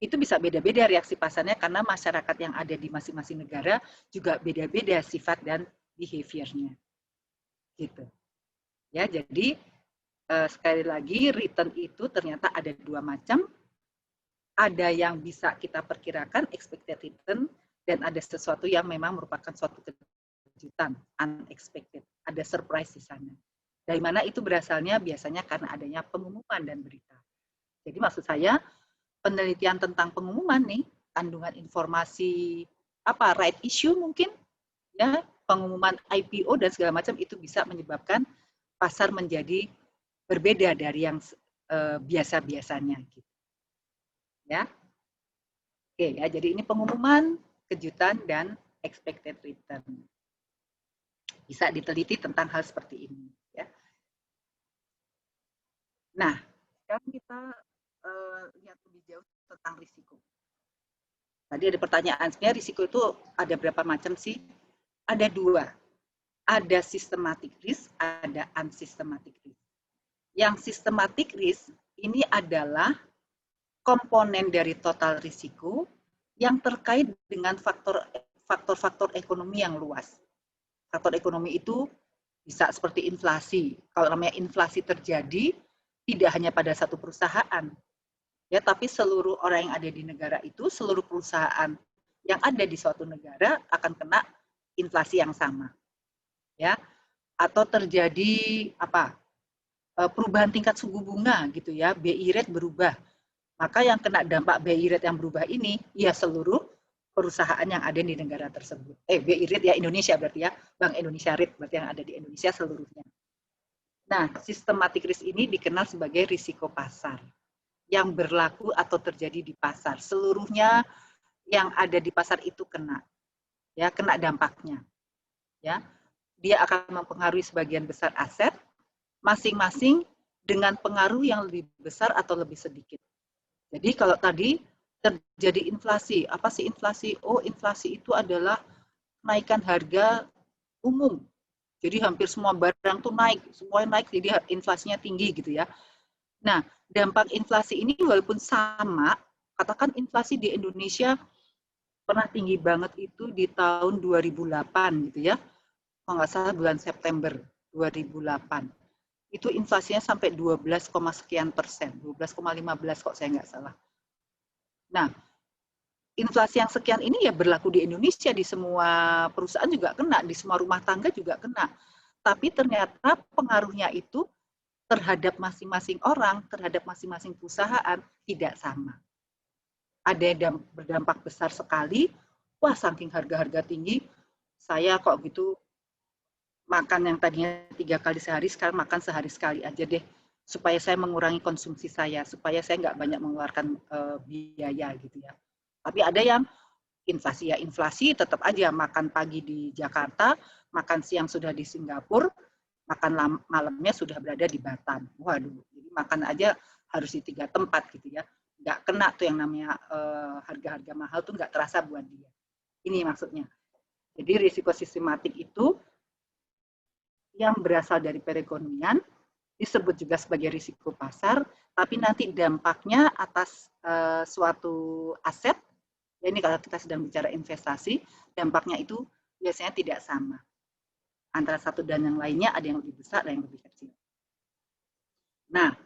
itu bisa beda-beda reaksi pasarnya karena masyarakat yang ada di masing-masing negara juga beda-beda sifat dan behavior-nya. Gitu. Ya, jadi sekali lagi return itu ternyata ada dua macam. Ada yang bisa kita perkirakan expected return, dan ada sesuatu yang memang merupakan suatu kejutan, unexpected. Ada surprise di sana. Dari mana itu berasalnya? Biasanya karena adanya pengumuman dan berita. Jadi maksud saya, penelitian tentang pengumuman nih, kandungan informasi, right issue mungkin, ya, pengumuman IPO dan segala macam itu bisa menyebabkan pasar menjadi berbeda dari yang biasa-biasanya. Gitu. Ya, oke ya. Jadi ini pengumuman, kejutan dan expected return. Bisa diteliti tentang hal seperti ini. Ya. Nah, sekarang kita lihat lebih jauh tentang risiko. Tadi ada pertanyaan, sebenarnya risiko itu ada berapa macam sih? Ada dua. Ada systematic risk, ada unsystematic risk. Yang systematic risk ini adalah komponen dari total risiko yang terkait dengan faktor-faktor ekonomi yang luas. Faktor ekonomi itu bisa seperti inflasi. Kalau namanya inflasi terjadi, tidak hanya pada satu perusahaan, ya, tapi seluruh orang yang ada di negara itu, seluruh perusahaan yang ada di suatu negara akan kena inflasi yang sama, ya. Atau terjadi perubahan tingkat suku bunga gitu ya, BI rate berubah. Maka yang kena dampak BI rate yang berubah ini, ya seluruh perusahaan yang ada di negara tersebut. BI rate ya Indonesia berarti ya, Bank Indonesia rate berarti yang ada di Indonesia seluruhnya. Nah, systematic risk ini dikenal sebagai risiko pasar yang berlaku atau terjadi di pasar. Seluruhnya yang ada di pasar itu kena dampaknya. Ya, dia akan mempengaruhi sebagian besar aset, masing-masing dengan pengaruh yang lebih besar atau lebih sedikit. Jadi kalau tadi terjadi inflasi, apa sih inflasi? Oh, inflasi itu adalah kenaikan harga umum. Jadi hampir semua barang tuh naik, semuanya naik, jadi inflasinya tinggi gitu ya. Nah, dampak inflasi ini walaupun sama, katakan inflasi di Indonesia pernah tinggi banget itu di tahun 2008 gitu ya. Kalau nggak salah bulan September 2008. Itu inflasinya sampai 12, sekian persen, 12,15 kok saya nggak salah. Nah, inflasi yang sekian ini ya berlaku di Indonesia, di semua perusahaan juga kena, di semua rumah tangga juga kena. Tapi ternyata pengaruhnya itu terhadap masing-masing orang, terhadap masing-masing perusahaan tidak sama. Ada yang berdampak besar sekali, wah saking harga-harga tinggi, saya kok gitu makan yang tadinya 3 kali sehari, sekarang makan sehari sekali aja deh, supaya saya mengurangi konsumsi saya, supaya saya nggak banyak mengeluarkan biaya gitu ya. Tapi ada yang inflasi ya inflasi, tetap aja makan pagi di Jakarta, makan siang sudah di Singapura, makan malamnya sudah berada di Batam. Waduh, jadi makan aja harus di 3 tempat gitu ya. Nggak kena tuh yang namanya harga-harga mahal tuh nggak terasa buat dia. Ini maksudnya. Jadi risiko sistematik itu yang berasal dari perekonomian, disebut juga sebagai risiko pasar, tapi nanti dampaknya atas suatu aset, ya ini kalau kita sedang bicara investasi, dampaknya itu biasanya tidak sama. Antara satu dan yang lainnya ada yang lebih besar, ada yang lebih kecil. Nah,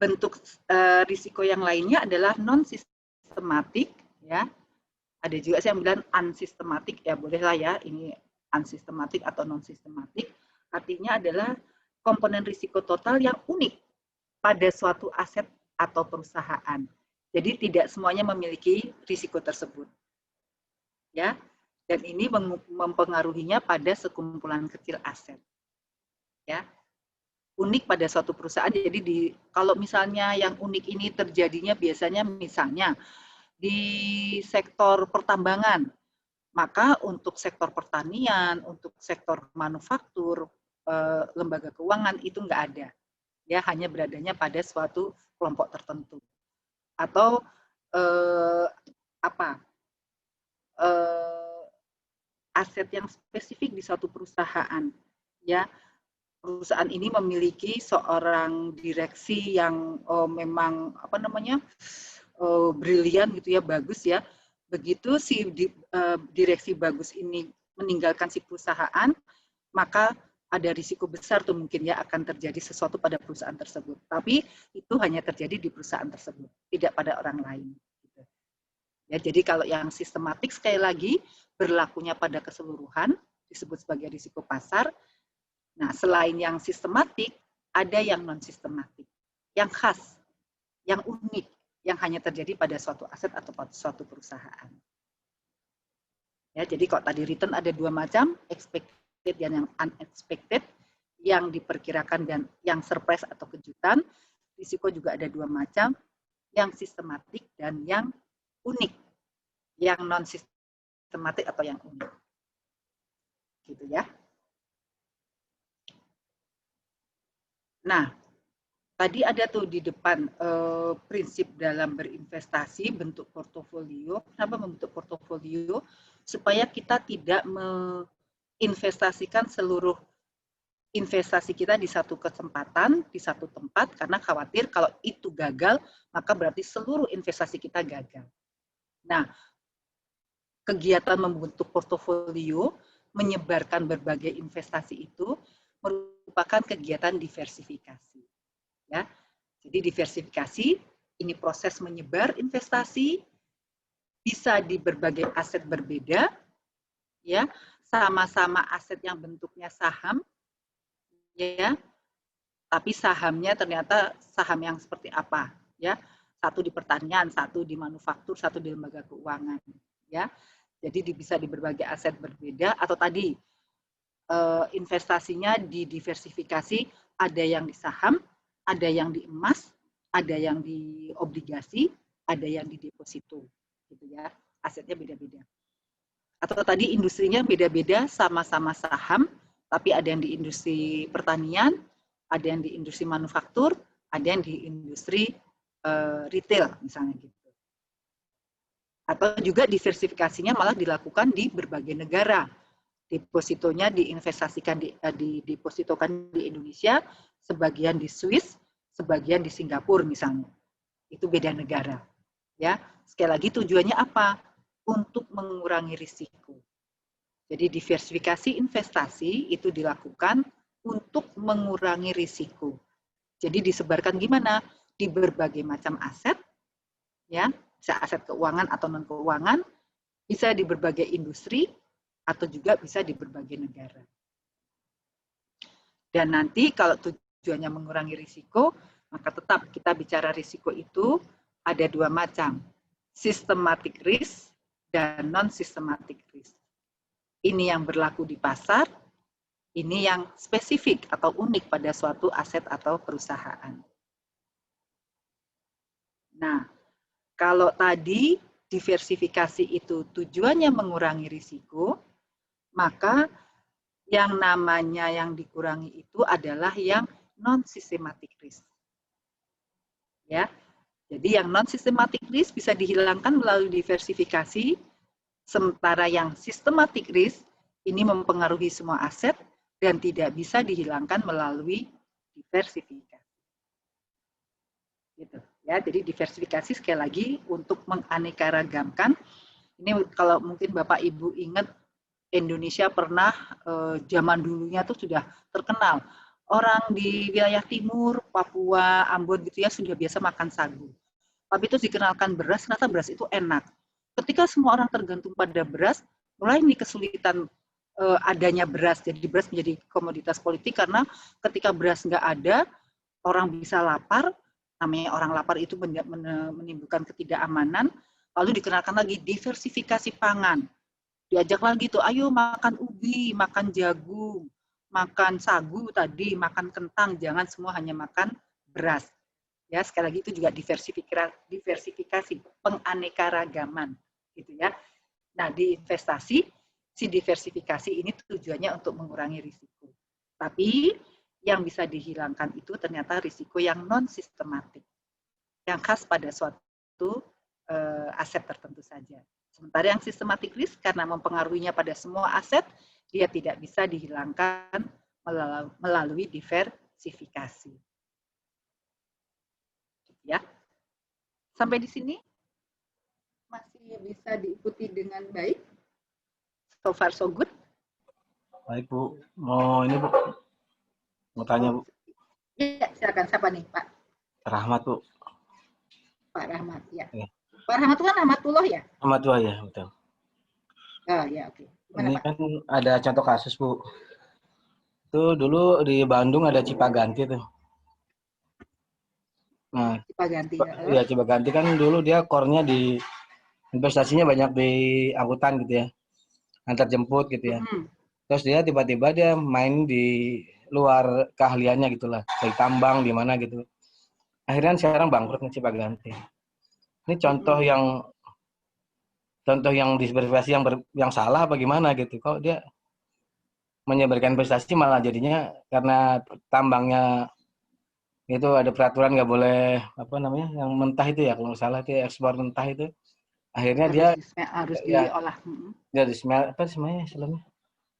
bentuk risiko yang lainnya adalah non-sistematik, ya. Ada juga yang bilang unsystematic, ya bolehlah ya, ini unsystematic atau non-sistematik, artinya adalah komponen risiko total yang unik pada suatu aset atau perusahaan. Jadi tidak semuanya memiliki risiko tersebut. Ya, dan ini mempengaruhinya pada sekumpulan kecil aset. Ya. Unik pada suatu perusahaan. Jadi kalau misalnya yang unik ini terjadinya biasanya misalnya di sektor pertambangan, maka untuk sektor pertanian, untuk sektor manufaktur, lembaga keuangan itu nggak ada, ya hanya beradanya pada suatu kelompok tertentu. Atau aset yang spesifik di suatu perusahaan, ya perusahaan ini memiliki seorang direksi yang memang brilian gitu ya, bagus ya. Begitu si direksi bagus ini meninggalkan si perusahaan, maka ada risiko besar tuh mungkin ya akan terjadi sesuatu pada perusahaan tersebut. Tapi itu hanya terjadi di perusahaan tersebut, tidak pada orang lain. Gitu. Ya, jadi kalau yang sistematik sekali lagi berlakunya pada keseluruhan disebut sebagai risiko pasar. Nah, selain yang sistematik, ada yang non-sistematik, yang khas, yang unik, yang hanya terjadi pada suatu aset atau pada suatu perusahaan. Ya, jadi kalau tadi return ada 2 macam, expected dan yang unexpected, yang diperkirakan dan yang surprise atau kejutan. Risiko juga ada 2 macam, yang sistematik dan yang unik, yang non-sistematik atau yang unik. Gitu ya. Nah, tadi ada tuh di depan prinsip dalam berinvestasi, bentuk portofolio. Kenapa membentuk portofolio? Supaya kita tidak menginvestasikan seluruh investasi kita di satu kesempatan, di satu tempat, karena khawatir kalau itu gagal, maka berarti seluruh investasi kita gagal. Nah, kegiatan membentuk portofolio, menyebarkan berbagai investasi itu, merupakan kegiatan diversifikasi. Ya, jadi diversifikasi ini proses menyebar investasi bisa di berbagai aset berbeda, ya sama-sama aset yang bentuknya saham, ya, tapi sahamnya ternyata saham yang seperti apa, ya, satu di pertanian, satu di manufaktur, satu di lembaga keuangan, ya, jadi bisa di berbagai aset berbeda atau tadi investasinya didiversifikasi, ada yang di saham, ada yang di emas, ada yang di obligasi, ada yang di deposito, gitu ya. Asetnya beda-beda. Atau tadi industrinya beda-beda, sama-sama saham, tapi ada yang di industri pertanian, ada yang di industri manufaktur, ada yang di industri retail, misalnya gitu. Atau juga diversifikasinya malah dilakukan di berbagai negara. Depositonya diinvestasikan didepositokan di Indonesia, sebagian di Swiss, sebagian di Singapura misalnya. Itu beda negara. Ya, sekali lagi tujuannya apa? Untuk mengurangi risiko. Jadi diversifikasi investasi itu dilakukan untuk mengurangi risiko. Jadi disebarkan gimana? Di berbagai macam aset, ya, bisa aset keuangan atau non keuangan, bisa di berbagai industri, atau juga bisa di berbagai negara. Dan nanti kalau tujuannya mengurangi risiko, maka tetap kita bicara risiko itu ada 2 macam, systematic risk dan non-systematic risk. Ini yang berlaku di pasar, ini yang spesifik atau unik pada suatu aset atau perusahaan. Nah, kalau tadi diversifikasi itu tujuannya mengurangi risiko, maka yang namanya yang dikurangi itu adalah yang non-systematic risk. Ya. Jadi yang non-systematic risk bisa dihilangkan melalui diversifikasi, sementara yang systematic risk ini mempengaruhi semua aset dan tidak bisa dihilangkan melalui diversifikasi. Gitu. Ya, jadi diversifikasi sekali lagi untuk menganeka-ragamkan. Ini kalau mungkin Bapak Ibu ingat, Indonesia pernah zaman dulunya tuh sudah terkenal. Orang di wilayah timur, Papua, Ambon gitu ya sudah biasa makan sagu. Tapi itu dikenalkan beras, ternyata beras itu enak. Ketika semua orang tergantung pada beras, mulai nih kesulitan adanya beras. Jadi beras menjadi komoditas politik karena ketika beras nggak ada, orang bisa lapar. Namanya orang lapar itu menimbulkan ketidakamanan. Lalu dikenalkan lagi diversifikasi pangan. Diajak lagi tuh, ayo makan ubi, makan jagung, makan sagu tadi, makan kentang, jangan semua hanya makan beras. Ya, sekali lagi itu juga diversifikasi, penganekaragaman, gitu ya. Nah, di investasi, si diversifikasi ini tujuannya untuk mengurangi risiko. Tapi yang bisa dihilangkan itu ternyata risiko yang non-sistematik, yang khas pada suatu aset tertentu saja. Sementara yang systematic risk karena mempengaruhinya pada semua aset, dia tidak bisa dihilangkan melalui diversifikasi. Ya, sampai di sini masih bisa diikuti dengan baik. So far so good. Baik Bu, mau ini Bu, mau tanya Bu. Iya, silakan. Siapa nih Pak? Rahmat Bu. Pak Rahmat, ya. Ya. Pak Rahmat itu kan Rahmatullah ya? Rahmatullah ya, betul. Oh ya, oke. Gimana, Ini Pak? kan ada contoh kasus Bu. Itu dulu di Bandung ada Cipaganti tuh. Nah, Cipaganti. ya Cipaganti kan dulu dia core-nya di investasinya banyak di angkutan gitu ya, antar jemput gitu ya. Terus dia tiba-tiba dia main di luar keahliannya gitulah, kayak tambang di mana gitu. Akhirnya sekarang bangkrut nih Cipaganti. Ini contoh yang diversifikasi yang salah apa gimana gitu. Kalau dia menyebarkan investasi malah jadinya karena tambangnya itu ada peraturan nggak boleh apa namanya yang mentah itu ya kalau nggak salah itu ekspor mentah itu akhirnya harus ya, diolah. dia di apa semuanya istilahnya.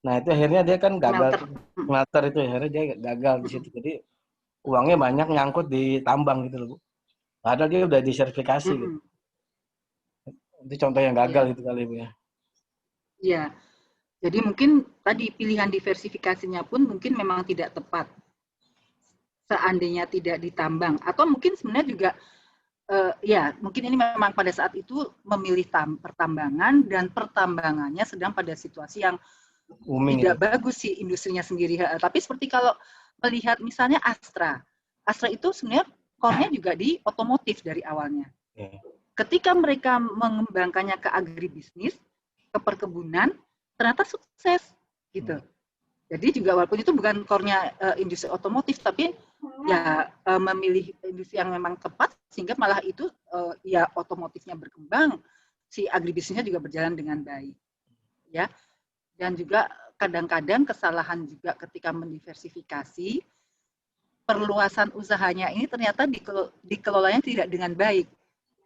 Nah itu akhirnya dia kan gagal smelter itu akhirnya dia gagal di situ jadi uangnya banyak nyangkut di tambang gitu loh Bu. Padahal dia udah disertifikasi gitu. Itu contoh yang gagal gitu kali Bu ya. Iya. Jadi mungkin tadi pilihan diversifikasinya pun mungkin memang tidak tepat. Seandainya tidak ditambang atau mungkin sebenarnya juga ya mungkin ini memang pada saat itu memilih pertambangan dan pertambangannya sedang pada situasi yang tidak bagus sih industrinya sendiri. Tapi seperti kalau melihat misalnya Astra itu sebenarnya core-nya juga di otomotif dari awalnya. Ketika mereka mengembangkannya ke agribisnis, ke perkebunan, ternyata sukses gitu. Jadi juga walaupun itu bukan core-nya industri otomotif, tapi ya memilih industri yang memang tepat sehingga malah itu ya otomotifnya berkembang, si agribisnisnya juga berjalan dengan baik. Ya. Dan juga kadang-kadang kesalahan juga ketika mendiversifikasi, perluasan usahanya ini ternyata dikelolanya tidak dengan baik.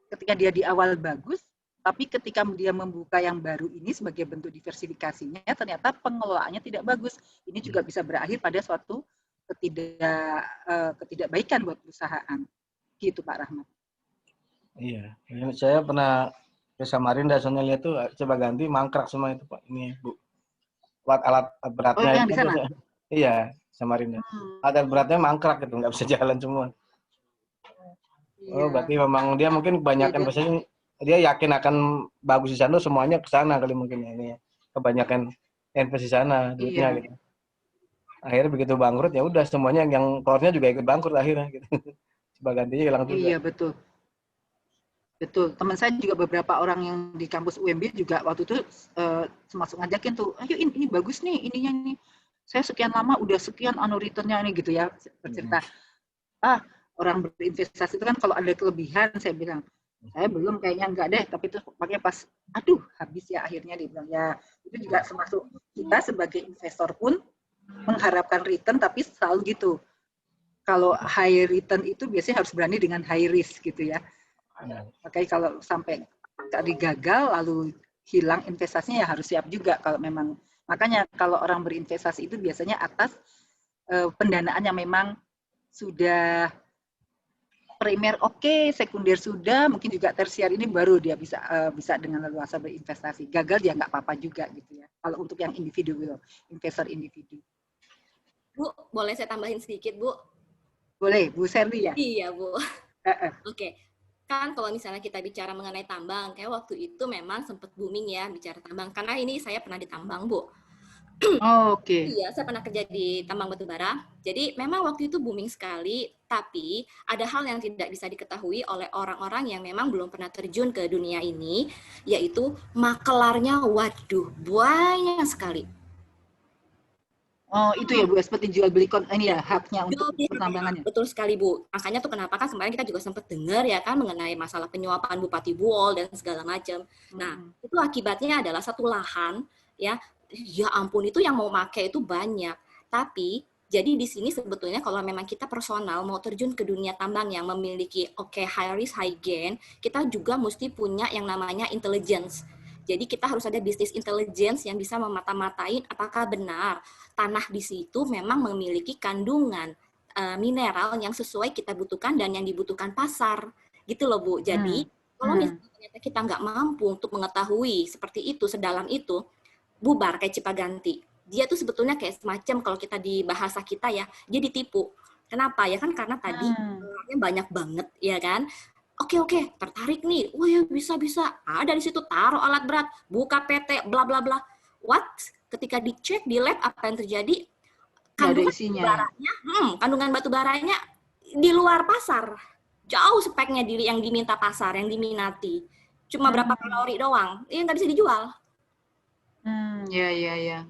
Ketika dia di awal bagus, tapi ketika dia membuka yang baru ini sebagai bentuk diversifikasinya, ternyata pengelolaannya tidak bagus. Ini juga bisa berakhir pada suatu ketidakbaikan buat perusahaan. Gitu Pak Rahmat. Iya, saya pernah ke Samarinda, soalnya lihat tuh Cipaganti mangkrak semua itu Pak. Ini Bu. Alat beratnya. Oh, yang di sana? Iya, Samarinda. Alat beratnya mangkrak gitu, nggak bisa jalan semua. Oh, berarti memang dia mungkin kebanyakan biasanya dia yakin akan bagus di sana, semuanya ke sana kali mungkin ini ya. Kebanyakan investasi sana duitnya gitu. Akhirnya begitu bangkrut ya udah semuanya yang core-nya juga ikut bangkrut akhirnya gitu. Cipagantinya hilang juga. Iya, betul. Betul, teman saya juga beberapa orang yang di kampus UMB juga waktu itu termasuk ngajakin tuh, ayo ini bagus nih ininya nih. Saya sekian lama udah sekian return-nya ini gitu ya, bercerita. Orang berinvestasi itu kan kalau ada kelebihan saya bilang, saya belum kayaknya enggak deh, tapi itu pakai pas, aduh habis ya akhirnya dia bilang ya itu juga termasuk kita sebagai investor pun mengharapkan return tapi selalu gitu. kalau high return itu biasanya harus berani dengan high risk gitu ya. Makanya kalau sampai tadi gagal lalu hilang investasinya ya harus siap juga kalau memang. Makanya kalau orang berinvestasi itu biasanya atas pendanaan yang memang sudah primer oke, sekunder sudah, mungkin juga tersier ini baru dia bisa dengan leluasa berinvestasi. Gagal dia nggak apa-apa juga gitu ya. Kalau untuk yang individual, investor individu. Bu, boleh saya tambahin sedikit, Bu? Boleh, Bu Serli ya? Iya, Bu. Oke. Kan kalau misalnya kita bicara mengenai tambang, kayak waktu itu memang sempat booming ya bicara tambang. Karena ini saya pernah ditambang, Bu. Oh, oke. Iya, saya pernah kerja di tambang batubara. Jadi memang waktu itu booming sekali, tapi ada hal yang tidak bisa diketahui oleh orang-orang yang memang belum pernah terjun ke dunia ini, yaitu makelarnya, waduh, banyak sekali. Oh, itu ya Bu, seperti jual beli ini ya, haknya untuk pertambangannya. Betul sekali, Bu. Makanya tuh kenapa kan kemarin kita juga sempat dengar ya kan mengenai masalah penyuapan Bupati Buol dan segala macam. Nah, itu akibatnya adalah satu lahan ya ampun itu yang mau pakai itu banyak. Tapi jadi di sini sebetulnya kalau memang kita personal mau terjun ke dunia tambang yang memiliki high risk high gain, kita juga mesti punya yang namanya intelligence. Jadi kita harus ada bisnis intelligence yang bisa memata-matain apakah benar tanah di situ memang memiliki kandungan mineral yang sesuai kita butuhkan dan yang dibutuhkan pasar. Gitu loh, Bu. Jadi kalau misalnya ternyata kita nggak mampu untuk mengetahui seperti itu, sedalam itu, bubar kayak Cipaganti. Dia tuh sebetulnya kayak semacam kalau kita di bahasa kita ya, dia ditipu. Kenapa? Ya kan karena tadi banyak banget, ya kan? Oke, tertarik nih. Oh ya bisa. Ada di situ taruh alat berat, buka PT, bla bla bla. What? Ketika dicek di lab apa yang terjadi? Kandungan batu baranya di luar pasar. Jauh speknya yang diminta pasar, yang diminati. Cuma berapa kalori doang. Ini nggak bisa dijual. Ya.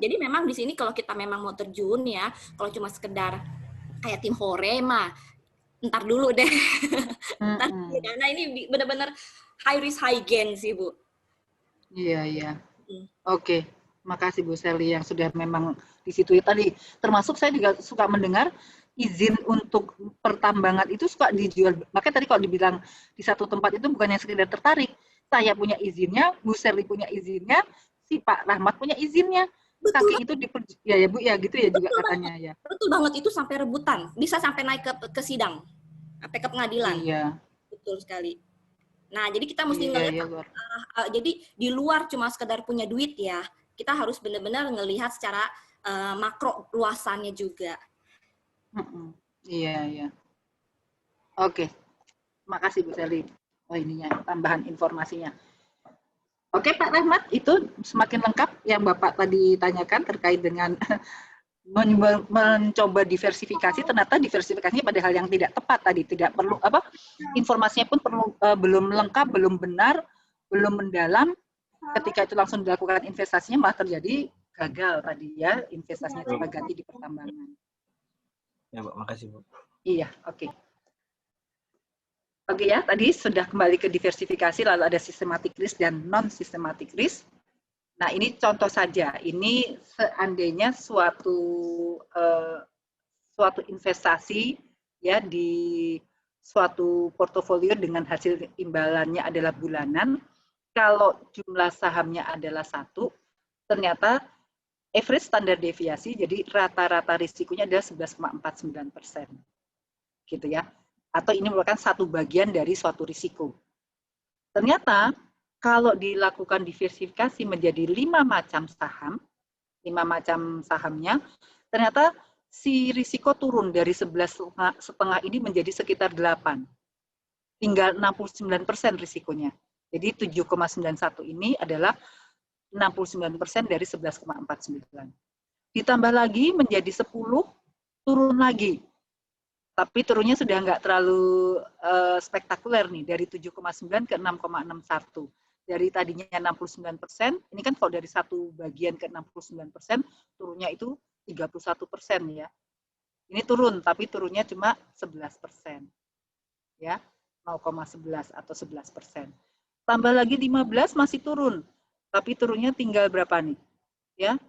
Jadi memang di sini kalau kita memang mau terjun ya, kalau cuma sekedar kayak tim hore mah, ntar dulu deh. Karena ini benar-benar high risk high gain sih, Bu. Iya. Oke. Makasih Bu Sally yang sudah memang di situ ya tadi. Termasuk saya juga suka mendengar izin untuk pertambangan itu suka dijual. Makanya tadi kalau dibilang di satu tempat itu bukannya sekedar tertarik. Saya punya izinnya, Bu Sally punya izinnya, si Pak Rahmat punya izinnya. Kaki itu ya Bu ya gitu ya juga katanya ya. Betul banget, itu sampai rebutan, bisa sampai naik ke sidang, sampai ke pengadilan. Iya. Betul sekali. Nah, jadi kita mesti ngelihat jadi di luar cuma sekedar punya duit ya. Kita harus benar-benar ngelihat secara makro luasannya juga. Iya. Oke. Makasih Bu Sally. Ininya tambahan informasinya. Oke Pak Rahmat, itu semakin lengkap yang Bapak tadi tanyakan terkait dengan mencoba diversifikasi. Ternyata diversifikasinya pada hal yang tidak tepat tadi, tidak perlu informasinya pun belum lengkap, belum benar, belum mendalam. Ketika itu langsung dilakukan investasinya malah terjadi gagal tadi ya, investasinya coba ganti di pertambangan. Ya, Bu, makasih, Bu. Iya, oke. Oke ya, tadi sudah kembali ke diversifikasi, lalu ada systematic risk dan non-systematic risk. Nah, ini contoh saja. Ini seandainya suatu investasi ya di suatu portofolio dengan hasil imbalannya adalah bulanan. Kalau jumlah sahamnya adalah 1, ternyata average standar deviasi, jadi rata-rata risikonya adalah 11,49%. Gitu ya. Atau ini merupakan satu bagian dari suatu risiko. Ternyata kalau dilakukan diversifikasi menjadi 5 macam saham, 5 macam sahamnya, ternyata si risiko turun dari 11,5 ini menjadi sekitar 8. Tinggal 69% risikonya. Jadi 7,91 ini adalah 69% dari 11,49. Ditambah lagi menjadi 10, turun lagi. Tapi turunnya sudah nggak terlalu spektakuler nih, dari 7,9 ke 6,61. Dari tadinya 69%, ini kan kalau dari satu bagian ke 69%, turunnya itu 31% ya. Ini turun, tapi turunnya cuma 11%. Ya, 0,11 atau 11%. Tambah lagi 15 masih turun, tapi turunnya tinggal berapa nih? Ya,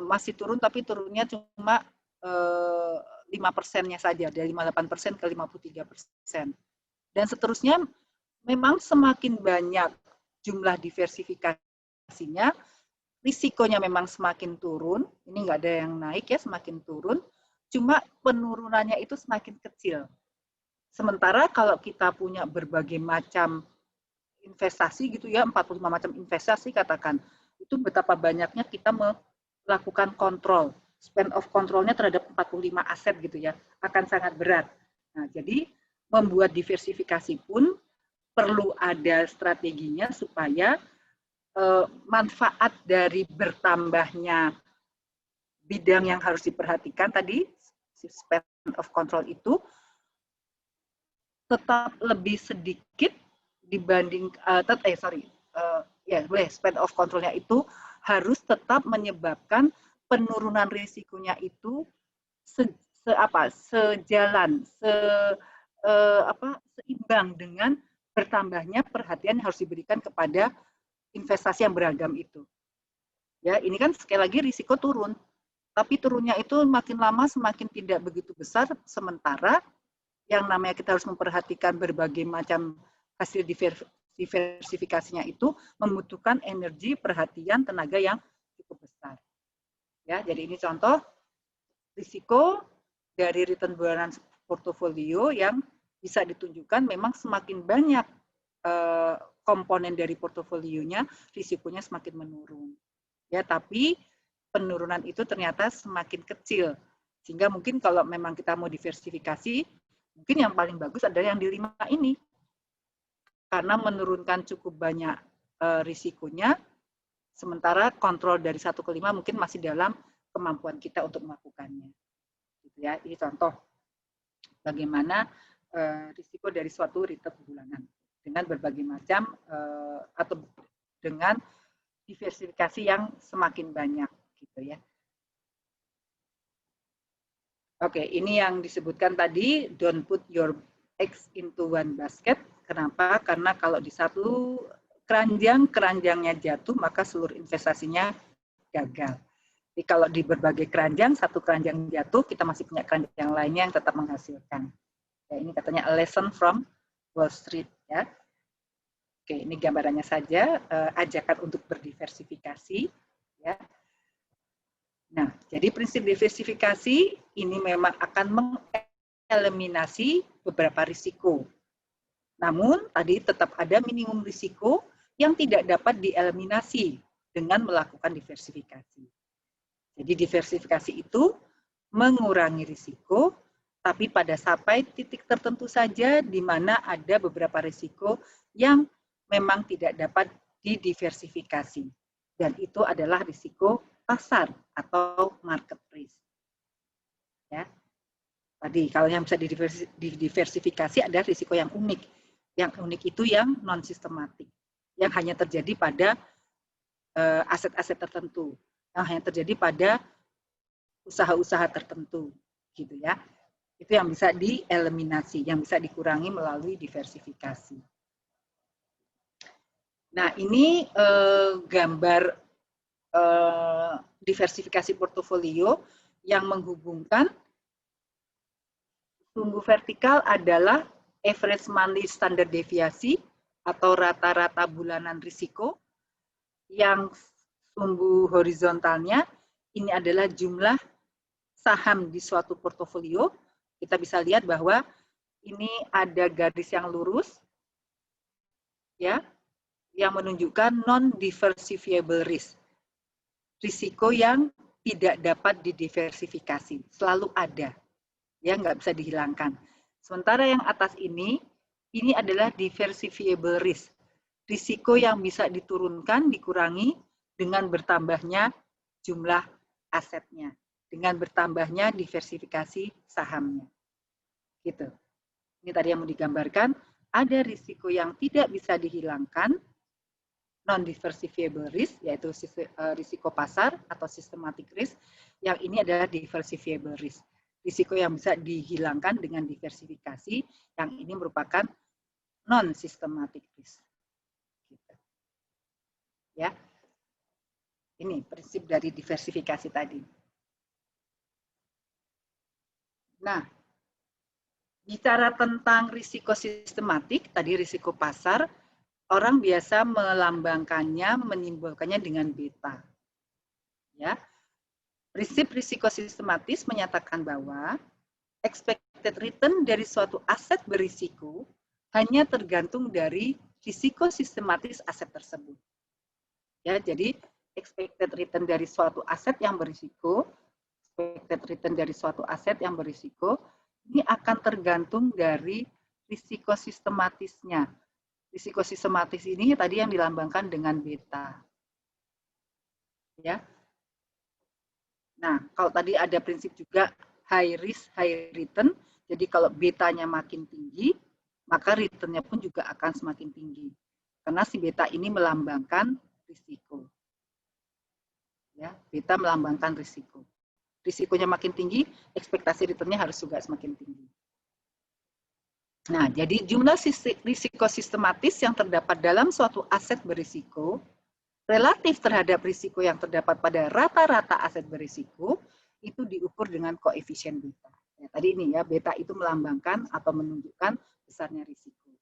masih turun, tapi turunnya cuma 5%-nya saja, dari 58% ke 53%. Dan seterusnya, memang semakin banyak jumlah diversifikasinya, risikonya memang semakin turun, ini nggak ada yang naik ya, semakin turun, cuma penurunannya itu semakin kecil. Sementara kalau kita punya berbagai macam investasi gitu ya, 45 macam investasi katakan, itu betapa banyaknya kita melakukan kontrol, span of control-nya terhadap 45 aset gitu ya, akan sangat berat. Nah, jadi membuat diversifikasi pun perlu ada strateginya supaya manfaat dari bertambahnya bidang yang harus diperhatikan tadi, span of control itu tetap lebih sedikit dibanding span of control-nya itu harus tetap menyebabkan penurunan risikonya itu sejalan, seimbang dengan bertambahnya perhatian yang harus diberikan kepada investasi yang beragam itu. Ya, ini kan sekali lagi risiko turun, tapi turunnya itu makin lama semakin tidak begitu besar, sementara yang namanya kita harus memperhatikan berbagai macam hasil diversifikasinya itu membutuhkan energi, perhatian, tenaga yang cukup besar. Ya, jadi ini contoh risiko dari return bulanan portofolio yang bisa ditunjukkan memang semakin banyak komponen dari portofolionya, risikonya semakin menurun. Ya, tapi penurunan itu ternyata semakin kecil. Sehingga mungkin kalau memang kita mau diversifikasi, mungkin yang paling bagus adalah yang di 5 ini. Karena menurunkan cukup banyak risikonya, sementara kontrol dari 1 ke 5 mungkin masih dalam kemampuan kita untuk melakukannya. Gitu ya. Ini contoh bagaimana risiko dari suatu return bulanan dengan berbagai macam atau dengan diversifikasi yang semakin banyak gitu ya. Oke, ini yang disebutkan tadi, don't put your eggs into one basket. Kenapa? Karena kalau di satu keranjangnya jatuh, maka seluruh investasinya gagal. Jadi kalau di berbagai keranjang, satu keranjang jatuh, kita masih punya keranjang lainnya yang tetap menghasilkan. Ya, ini katanya a lesson from Wall Street. Ya. Oke, ini gambarannya saja, ajakan untuk berdiversifikasi. Ya. Nah, jadi prinsip diversifikasi ini memang akan mengeliminasi beberapa risiko. Namun, tadi tetap ada minimum risiko yang tidak dapat dieliminasi dengan melakukan diversifikasi. Jadi diversifikasi itu mengurangi risiko, tapi pada sampai titik tertentu saja di mana ada beberapa risiko yang memang tidak dapat didiversifikasi. Dan itu adalah risiko pasar atau market risk. Ya. Tadi kalau yang bisa didiversifikasi ada risiko yang unik. Yang unik itu yang non sistematik, yang hanya terjadi pada aset-aset tertentu, yang hanya terjadi pada usaha-usaha tertentu, gitu ya. Itu yang bisa dieliminasi, yang bisa dikurangi melalui diversifikasi. Nah, ini gambar diversifikasi portofolio yang menghubungkan sumbu vertikal adalah average monthly standard deviasi atau rata-rata bulanan risiko, yang sumbu horizontalnya ini adalah jumlah saham di suatu portofolio. Kita bisa lihat bahwa ini ada garis yang lurus, ya, yang menunjukkan non-diversifiable risk. Risiko yang tidak dapat didiversifikasi, selalu ada, ya, nggak bisa dihilangkan. Sementara yang atas ini adalah diversifiable risk, risiko yang bisa diturunkan, dikurangi dengan bertambahnya jumlah asetnya, dengan bertambahnya diversifikasi sahamnya. Gitu. Ini tadi yang mau digambarkan, ada risiko yang tidak bisa dihilangkan, non-diversifiable risk, yaitu risiko pasar atau systematic risk, yang ini adalah diversifiable risk. Risiko yang bisa dihilangkan dengan diversifikasi, yang ini merupakan non-systematic risk. Gitu. Ya, ini prinsip dari diversifikasi tadi. Nah, bicara tentang risiko sistematik, tadi risiko pasar, orang biasa melambangkannya, menyimbolkannya dengan beta. Ya, prinsip risiko sistematis menyatakan bahwa expected return dari suatu aset berisiko hanya tergantung dari risiko sistematis aset tersebut. Ya, jadi expected return dari suatu aset yang berisiko, ini akan tergantung dari risiko sistematisnya. Risiko sistematis ini tadi yang dilambangkan dengan beta. Ya. Nah, kalau tadi ada prinsip juga high risk, high return. Jadi kalau betanya makin tinggi, maka returnnya pun juga akan semakin tinggi. Karena si beta ini melambangkan risiko. Ya, beta melambangkan risiko. Risikonya makin tinggi, ekspektasi returnnya harus juga semakin tinggi. Nah, jadi jumlah risiko sistematis yang terdapat dalam suatu aset berisiko relatif terhadap risiko yang terdapat pada rata-rata aset berisiko itu diukur dengan koefisien beta. Ya, tadi ini ya, beta itu melambangkan atau menunjukkan besarnya risiko.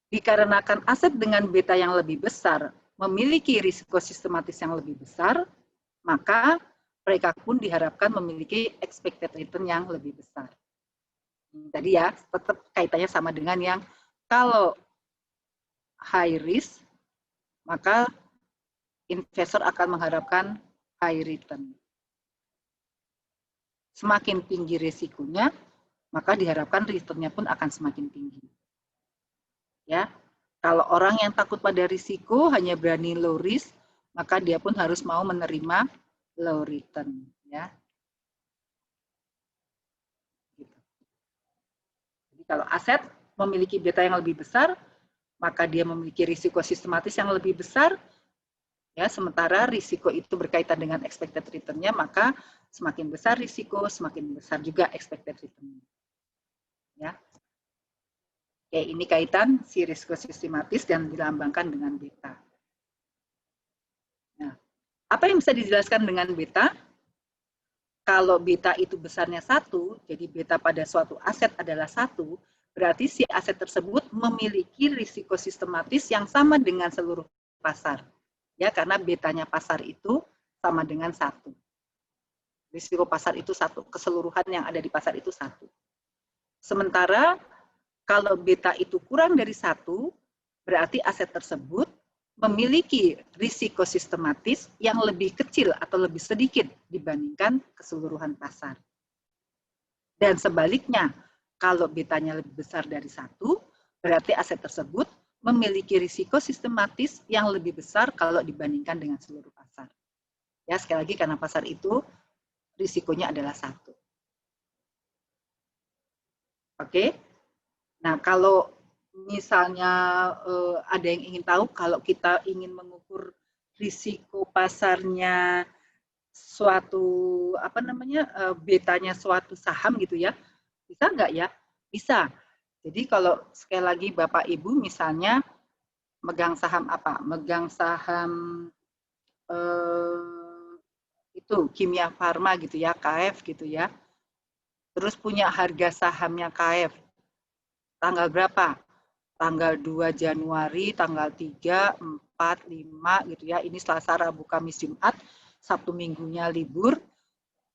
Dikarenakan aset dengan beta yang lebih besar memiliki risiko sistematis yang lebih besar, maka mereka pun diharapkan memiliki expected return yang lebih besar. Tadi ya, tetap kaitannya sama dengan yang kalau high risk, maka investor akan mengharapkan high return. Semakin tinggi risikonya, maka diharapkan returnnya pun akan semakin tinggi. Ya, kalau orang yang takut pada risiko hanya berani low risk, maka dia pun harus mau menerima low return. Ya. Jadi kalau aset memiliki beta yang lebih besar, maka dia memiliki risiko sistematis yang lebih besar. Ya, sementara risiko itu berkaitan dengan expected return-nya, maka semakin besar risiko, semakin besar juga expected return-nya. Ya. Oke, ini kaitan si risiko sistematis dan dilambangkan dengan beta. Nah, apa yang bisa dijelaskan dengan beta? Kalau beta itu besarnya 1, jadi beta pada suatu aset adalah 1, berarti si aset tersebut memiliki risiko sistematis yang sama dengan seluruh pasar. Ya, karena betanya pasar itu sama dengan 1. Risiko pasar itu 1, keseluruhan yang ada di pasar itu 1. Sementara kalau beta itu kurang dari 1, berarti aset tersebut memiliki risiko sistematis yang lebih kecil atau lebih sedikit dibandingkan keseluruhan pasar. Dan sebaliknya, kalau betanya lebih besar dari 1, berarti aset tersebut memiliki risiko sistematis yang lebih besar kalau dibandingkan dengan seluruh pasar. Ya, sekali lagi karena pasar itu risikonya adalah 1. Oke. Nah, kalau misalnya ada yang ingin tahu, kalau kita ingin mengukur risiko pasarnya suatu betanya suatu saham gitu ya, bisa nggak ya? Bisa. Jadi kalau sekali lagi Bapak Ibu misalnya megang saham apa? Megang saham itu Kimia Farma gitu ya, KF gitu ya. Terus punya harga sahamnya KF. Tanggal berapa? Tanggal 2 Januari, tanggal 3, 4, 5 gitu ya. Ini Selasa, Rabu, Kamis, Jumat, Sabtu Minggunya libur,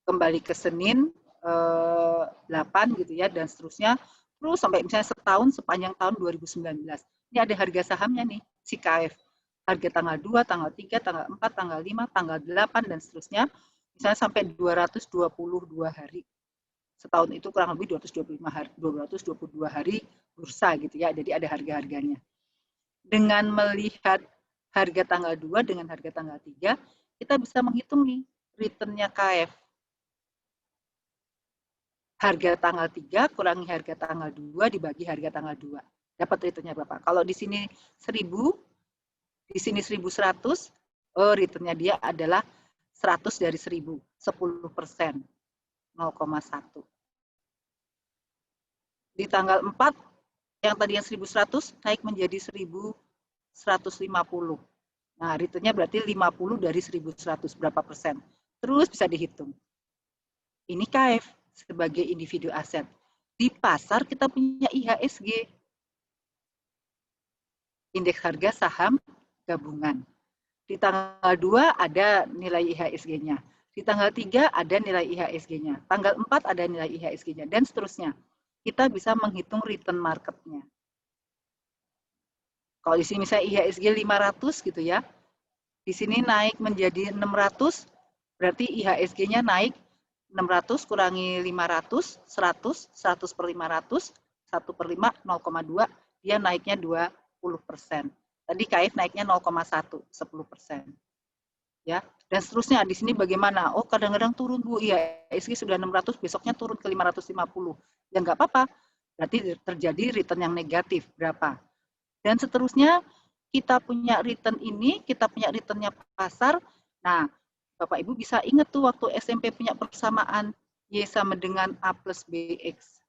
kembali ke Senin 8 gitu ya, dan seterusnya. Terus sampai misalnya setahun sepanjang tahun 2019. Ini ada harga sahamnya nih, si KF. Harga tanggal 2, tanggal 3, tanggal 4, tanggal 5, tanggal 8, dan seterusnya. Misalnya sampai 222 hari. Setahun itu kurang lebih 222 hari bursa gitu ya. Jadi ada harga-harganya. Dengan melihat harga tanggal 2 dengan harga tanggal 3, kita bisa menghitung nih return-nya KF. Harga tanggal 3 kurangi harga tanggal 2 dibagi harga tanggal 2. Dapat returnnya berapa? Kalau di sini 1000, di sini 1100, returnnya dia adalah 100 dari 1000, 10%. 0,1. Di tanggal 4, yang tadinya 1100 naik menjadi 1150. Nah, returnnya berarti 50 dari 1100, berapa persen? Terus bisa dihitung. Ini KF, sebagai individu aset. Di pasar kita punya IHSG, indeks harga saham gabungan. Di tanggal 2 ada nilai IHSG-nya. Di tanggal 3 ada nilai IHSG-nya. Tanggal 4 ada nilai IHSG-nya, dan seterusnya. Kita bisa menghitung return market-nya. Kalau di sini misalnya IHSG 500 gitu ya, di sini naik menjadi 600, berarti IHSG-nya naik 600 kurangi 500, 100, 100 per 500, 1 per 5, 0,2, dia naiknya 20%. Tadi KF naiknya 0,1, 10%. Ya, dan seterusnya di sini bagaimana? Oh, kadang-kadang turun Bu, IHSG sudah 600, besoknya turun ke 550. Ya nggak apa-apa, berarti terjadi return yang negatif berapa. Dan seterusnya kita punya return ini, kita punya returnnya pasar. Nah, Bapak Ibu bisa ingat tuh waktu SMP punya persamaan Y sama dengan A plus BX.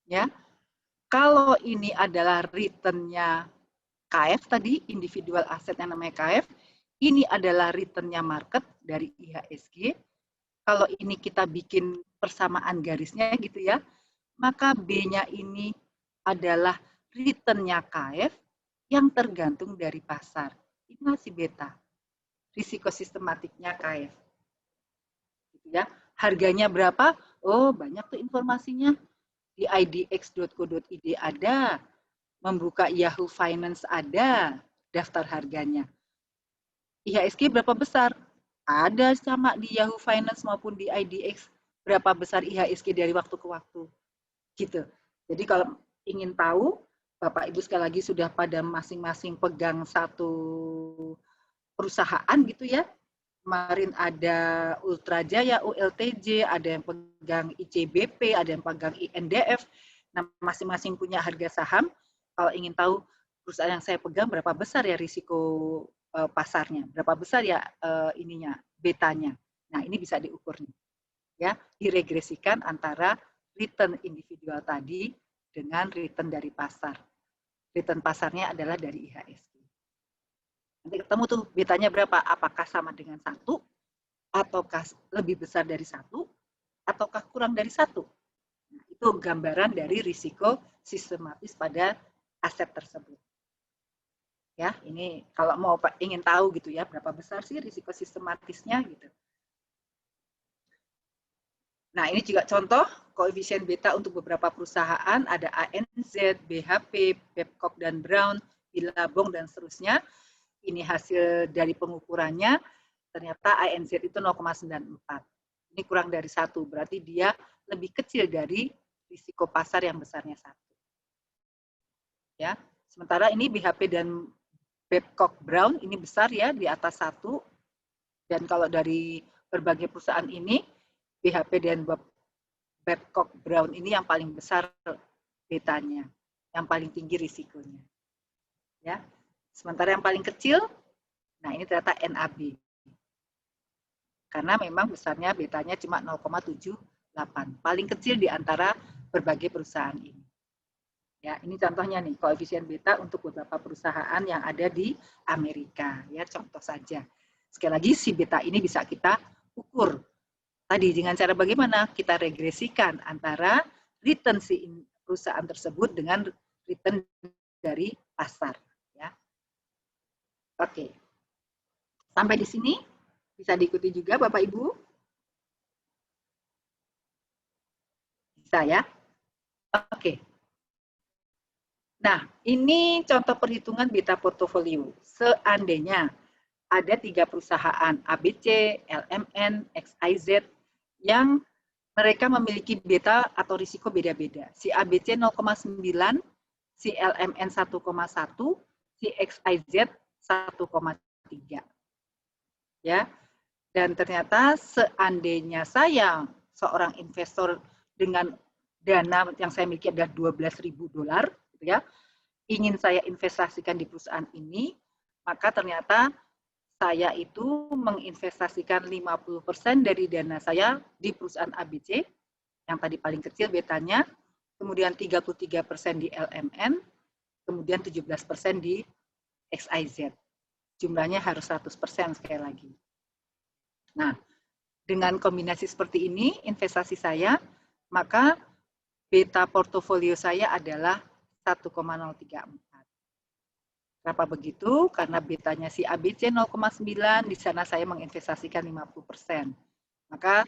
Ya, kalau ini adalah returnnya KF tadi, individual aset yang namanya KF, ini adalah returnnya market dari IHSG. Kalau ini kita bikin persamaan garisnya gitu ya, maka B-nya ini adalah returnnya KF yang tergantung dari pasar. Ini masih beta. Risiko sistematiknya KF. Gitu ya. Harganya berapa? Oh, banyak tuh informasinya. Di idx.co.id ada. Membuka Yahoo Finance ada. Daftar harganya. IHSG berapa besar? Ada sama di Yahoo Finance maupun di IDX. Berapa besar IHSG dari waktu ke waktu. Gitu. Jadi kalau ingin tahu, Bapak Ibu sekali lagi sudah pada masing-masing pegang satu perusahaan gitu ya. Kemarin ada Ultra Jaya, ULTJ, ada yang pegang ICBP, ada yang pegang INDF. Nah, masing-masing punya harga saham. Kalau ingin tahu perusahaan yang saya pegang berapa besar ya risiko pasarnya, berapa besar ya ininya, betanya. Nah, ini bisa diukur nih. Ya, diregresikan antara return individual tadi dengan return dari pasar. Return pasarnya adalah dari IHSG. Nanti ketemu tuh betanya berapa, apakah sama dengan 1, ataukah lebih besar dari 1, ataukah kurang dari 1. Nah, itu gambaran dari risiko sistematis pada aset tersebut. Ya, ini kalau mau ingin tahu gitu ya, berapa besar sih risiko sistematisnya gitu. Nah, ini juga contoh koefisien beta untuk beberapa perusahaan, ada ANZ, BHP, Babcock dan Brown, Billabong, dan seterusnya. Ini hasil dari pengukurannya, ternyata ANZ itu 0,94. Ini kurang dari 1, berarti dia lebih kecil dari risiko pasar yang besarnya 1. Ya, sementara ini BHP dan Babcock Brown ini besar ya, di atas 1. Dan kalau dari berbagai perusahaan ini, BHP dan Babcock Brown ini yang paling besar betanya, yang paling tinggi risikonya. Ya. Sementara yang paling kecil, nah ini ternyata NAB. Karena memang besarnya betanya cuma 0,78, paling kecil di antara berbagai perusahaan ini. Ya, ini contohnya nih, koefisien beta untuk beberapa perusahaan yang ada di Amerika. Ya, contoh saja. Sekali lagi, si beta ini bisa kita ukur. Tadi dengan cara bagaimana? Kita regresikan antara return si perusahaan tersebut dengan return dari pasar. Ya. Oke. Sampai di sini bisa diikuti juga Bapak Ibu? Bisa ya? Oke. Nah, ini contoh perhitungan beta portofolio. Seandainya ada 3 perusahaan ABC, LMN, XIZ yang mereka memiliki beta atau risiko beda-beda. Si ABC 0,9, si LMN 1,1, si XIZ 1,3. Ya. Dan ternyata seandainya saya seorang investor dengan dana yang saya miliki adalah $12.000, gitu ya, ingin saya investasikan di perusahaan ini, maka ternyata saya itu menginvestasikan 50% dari dana saya di perusahaan ABC, yang tadi paling kecil betanya, kemudian 33% di LMN, kemudian 17% di XIZ. Jumlahnya harus 100% sekali lagi. Nah, dengan kombinasi seperti ini, investasi saya, maka beta portofolio saya adalah 1,034. Kenapa begitu? Karena betanya si ABC 0,9, di sana saya menginvestasikan 50%. Maka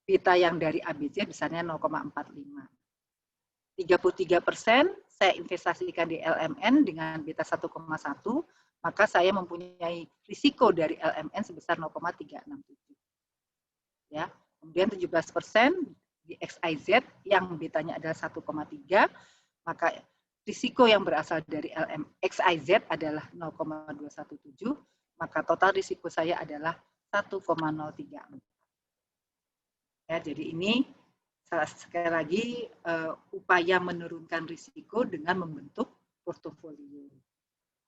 beta yang dari ABC besarnya 0,45. 33% saya investasikan di LMN dengan beta 1,1, maka saya mempunyai risiko dari LMN sebesar 0,367. Ya, kemudian 17% di XIZ yang betanya adalah 1,3, maka risiko yang berasal dari XIZ adalah 0,217, maka total risiko saya adalah 1,034. Ya, jadi ini sekali lagi upaya menurunkan risiko dengan membentuk portofolio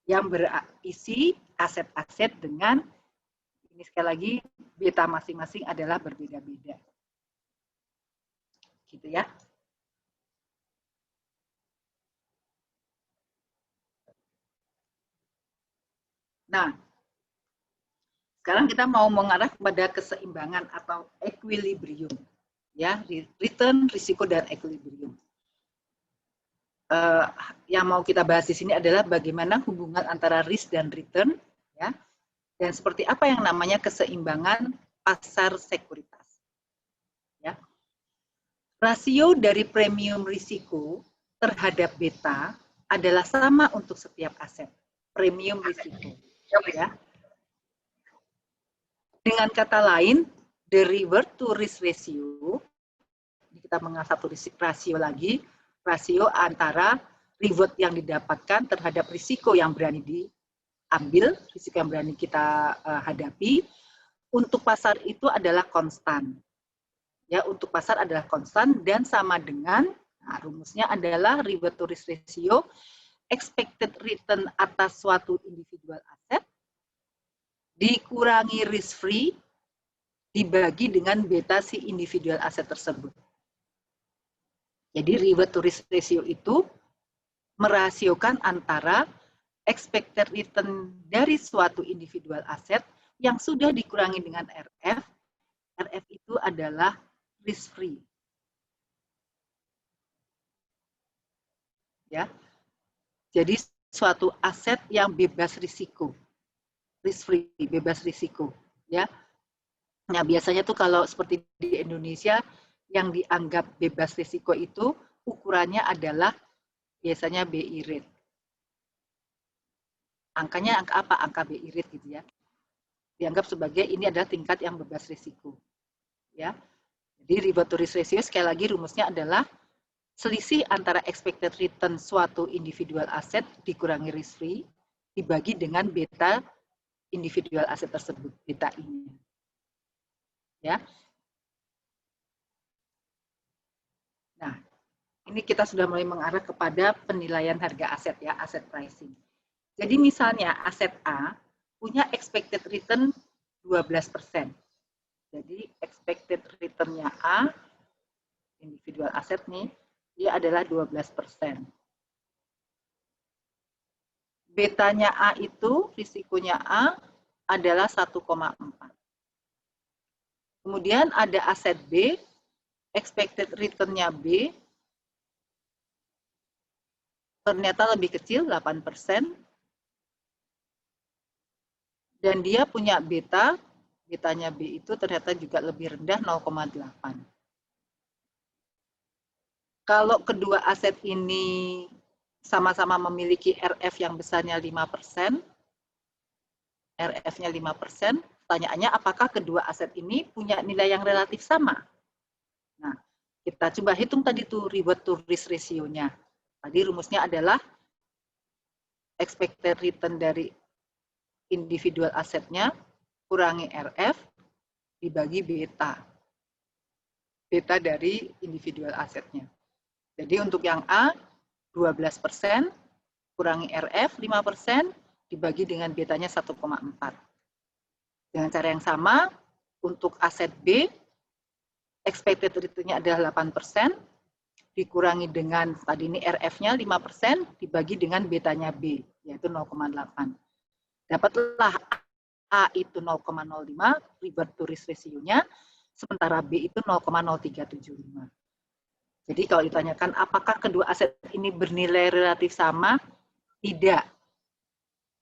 yang berisi aset-aset dengan, ini sekali lagi, beta masing-masing adalah berbeda-beda. Gitu ya. Nah, sekarang kita mau mengarah kepada keseimbangan atau equilibrium. Ya, return, risiko, dan equilibrium. Yang mau kita bahas di sini adalah bagaimana hubungan antara risk dan return, ya, dan seperti apa yang namanya keseimbangan pasar sekuritas. Ya. Rasio dari premium risiko terhadap beta adalah sama untuk setiap aset. Premium risiko. Ya. Dengan kata lain, the reward to risk ratio, kita mengenal satu rasio lagi, rasio antara reward yang didapatkan terhadap risiko yang berani diambil, risiko yang berani kita hadapi, untuk pasar itu adalah konstan. Ya, untuk pasar adalah konstan dan sama dengan, nah, rumusnya adalah reward to risk ratio, expected return atas suatu individual aset, dikurangi risk free, dibagi dengan beta si individual aset tersebut. Jadi reward to risk ratio itu merasiokan antara expected return dari suatu individual aset yang sudah dikurangi dengan RF. RF itu adalah risk free. Ya. Jadi suatu aset yang bebas risiko. Risk free, bebas risiko, ya. Nah, biasanya tuh kalau seperti di Indonesia yang dianggap bebas risiko itu ukurannya adalah biasanya BI rate. Angkanya angka apa? Angka BI rate gitu ya. Dianggap sebagai ini adalah tingkat yang bebas risiko. Ya. Jadi reward to risk ratio sekali lagi rumusnya adalah selisih antara expected return suatu individual aset dikurangi risk free dibagi dengan beta individual aset tersebut, beta ini. Ya. Nah, ini kita sudah mulai mengarah kepada penilaian harga aset ya, aset pricing. Jadi misalnya aset A punya expected return 12%. Jadi expected return-nya A, individual aset nih, dia adalah 12%. Betanya A itu, risikonya A adalah 1,4. Kemudian ada aset B, expected return-nya B ternyata lebih kecil, 8%. Dan dia punya beta, betanya B itu ternyata juga lebih rendah, 0,8. Kalau kedua aset ini sama-sama memiliki RF yang besarnya 5%, RF-nya 5%, pertanyaannya apakah kedua aset ini punya nilai yang relatif sama? Nah, kita coba hitung tadi tuh reward to risk ratio-nya. Tadi rumusnya adalah expected return dari individual asetnya kurangi RF dibagi beta. Beta dari individual asetnya. Jadi untuk yang A, 12%, kurangi RF 5%, dibagi dengan betanya 1,4. Dengan cara yang sama, untuk aset B, expected return-nya adalah 8%, dikurangi dengan tadi ini RF-nya 5%, dibagi dengan betanya B, yaitu 0,8. Dapatlah A itu 0,05, reward to risk ratio-nya, sementara B itu 0,0375. Jadi kalau ditanyakan apakah kedua aset ini bernilai relatif sama? Tidak.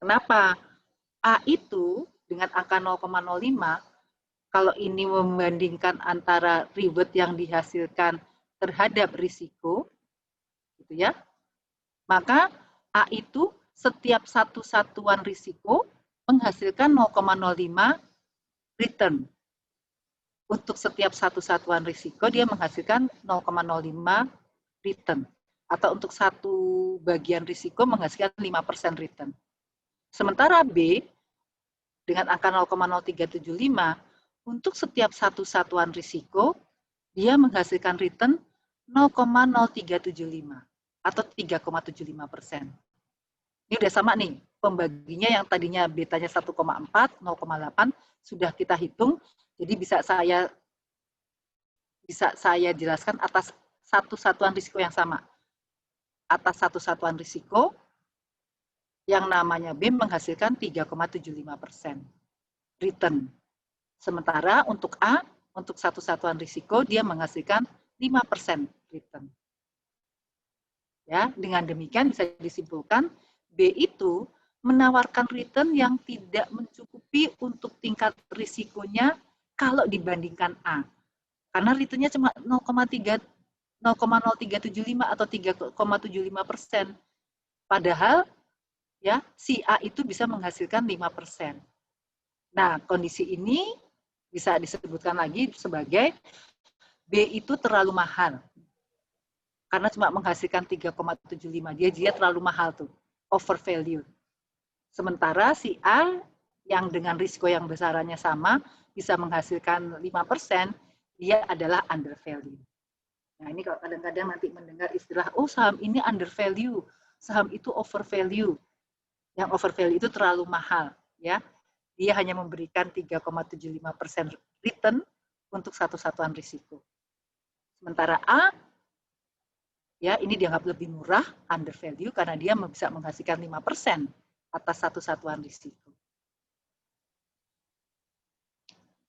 Kenapa? A itu dengan angka 0,05, kalau ini membandingkan antara reward yang dihasilkan terhadap risiko, gitu ya, maka A itu setiap satu satuan risiko menghasilkan 0,05 return. Untuk setiap satu satuan risiko dia menghasilkan 0,05 return. Atau untuk satu bagian risiko menghasilkan 5% return. Sementara B dengan angka 0,0375 untuk setiap satu satuan risiko dia menghasilkan return 0,0375 atau 3,75%. Ini udah sama nih, pembaginya yang tadinya betanya 1,4, 0,8 sudah kita hitung, jadi bisa saya jelaskan atas satu satuan risiko yang sama. Atas satu satuan risiko yang namanya B menghasilkan 3,75% return. Sementara untuk A, untuk satu satuan risiko dia menghasilkan 5% return. Ya, dengan demikian bisa disimpulkan B itu menawarkan return yang tidak mencukupi untuk tingkat risikonya kalau dibandingkan A. Karena returnnya cuma 0,0375 atau 3,75%. Padahal ya si A itu bisa menghasilkan 5%. Nah, kondisi ini bisa disebutkan lagi sebagai B itu terlalu mahal. Karena cuma menghasilkan 3,75. Dia terlalu mahal tuh, over value. Sementara si A yang dengan risiko yang besarannya sama bisa menghasilkan 5%, dia adalah under value. Nah, ini kalau kadang-kadang nanti mendengar istilah, oh saham ini under value, saham itu over value. Yang over value itu terlalu mahal, ya. Dia hanya memberikan 3,75% return untuk satu satuan risiko. Sementara A, ya ini dianggap lebih murah, under value, karena dia bisa menghasilkan 5% atas satu satuan risiko.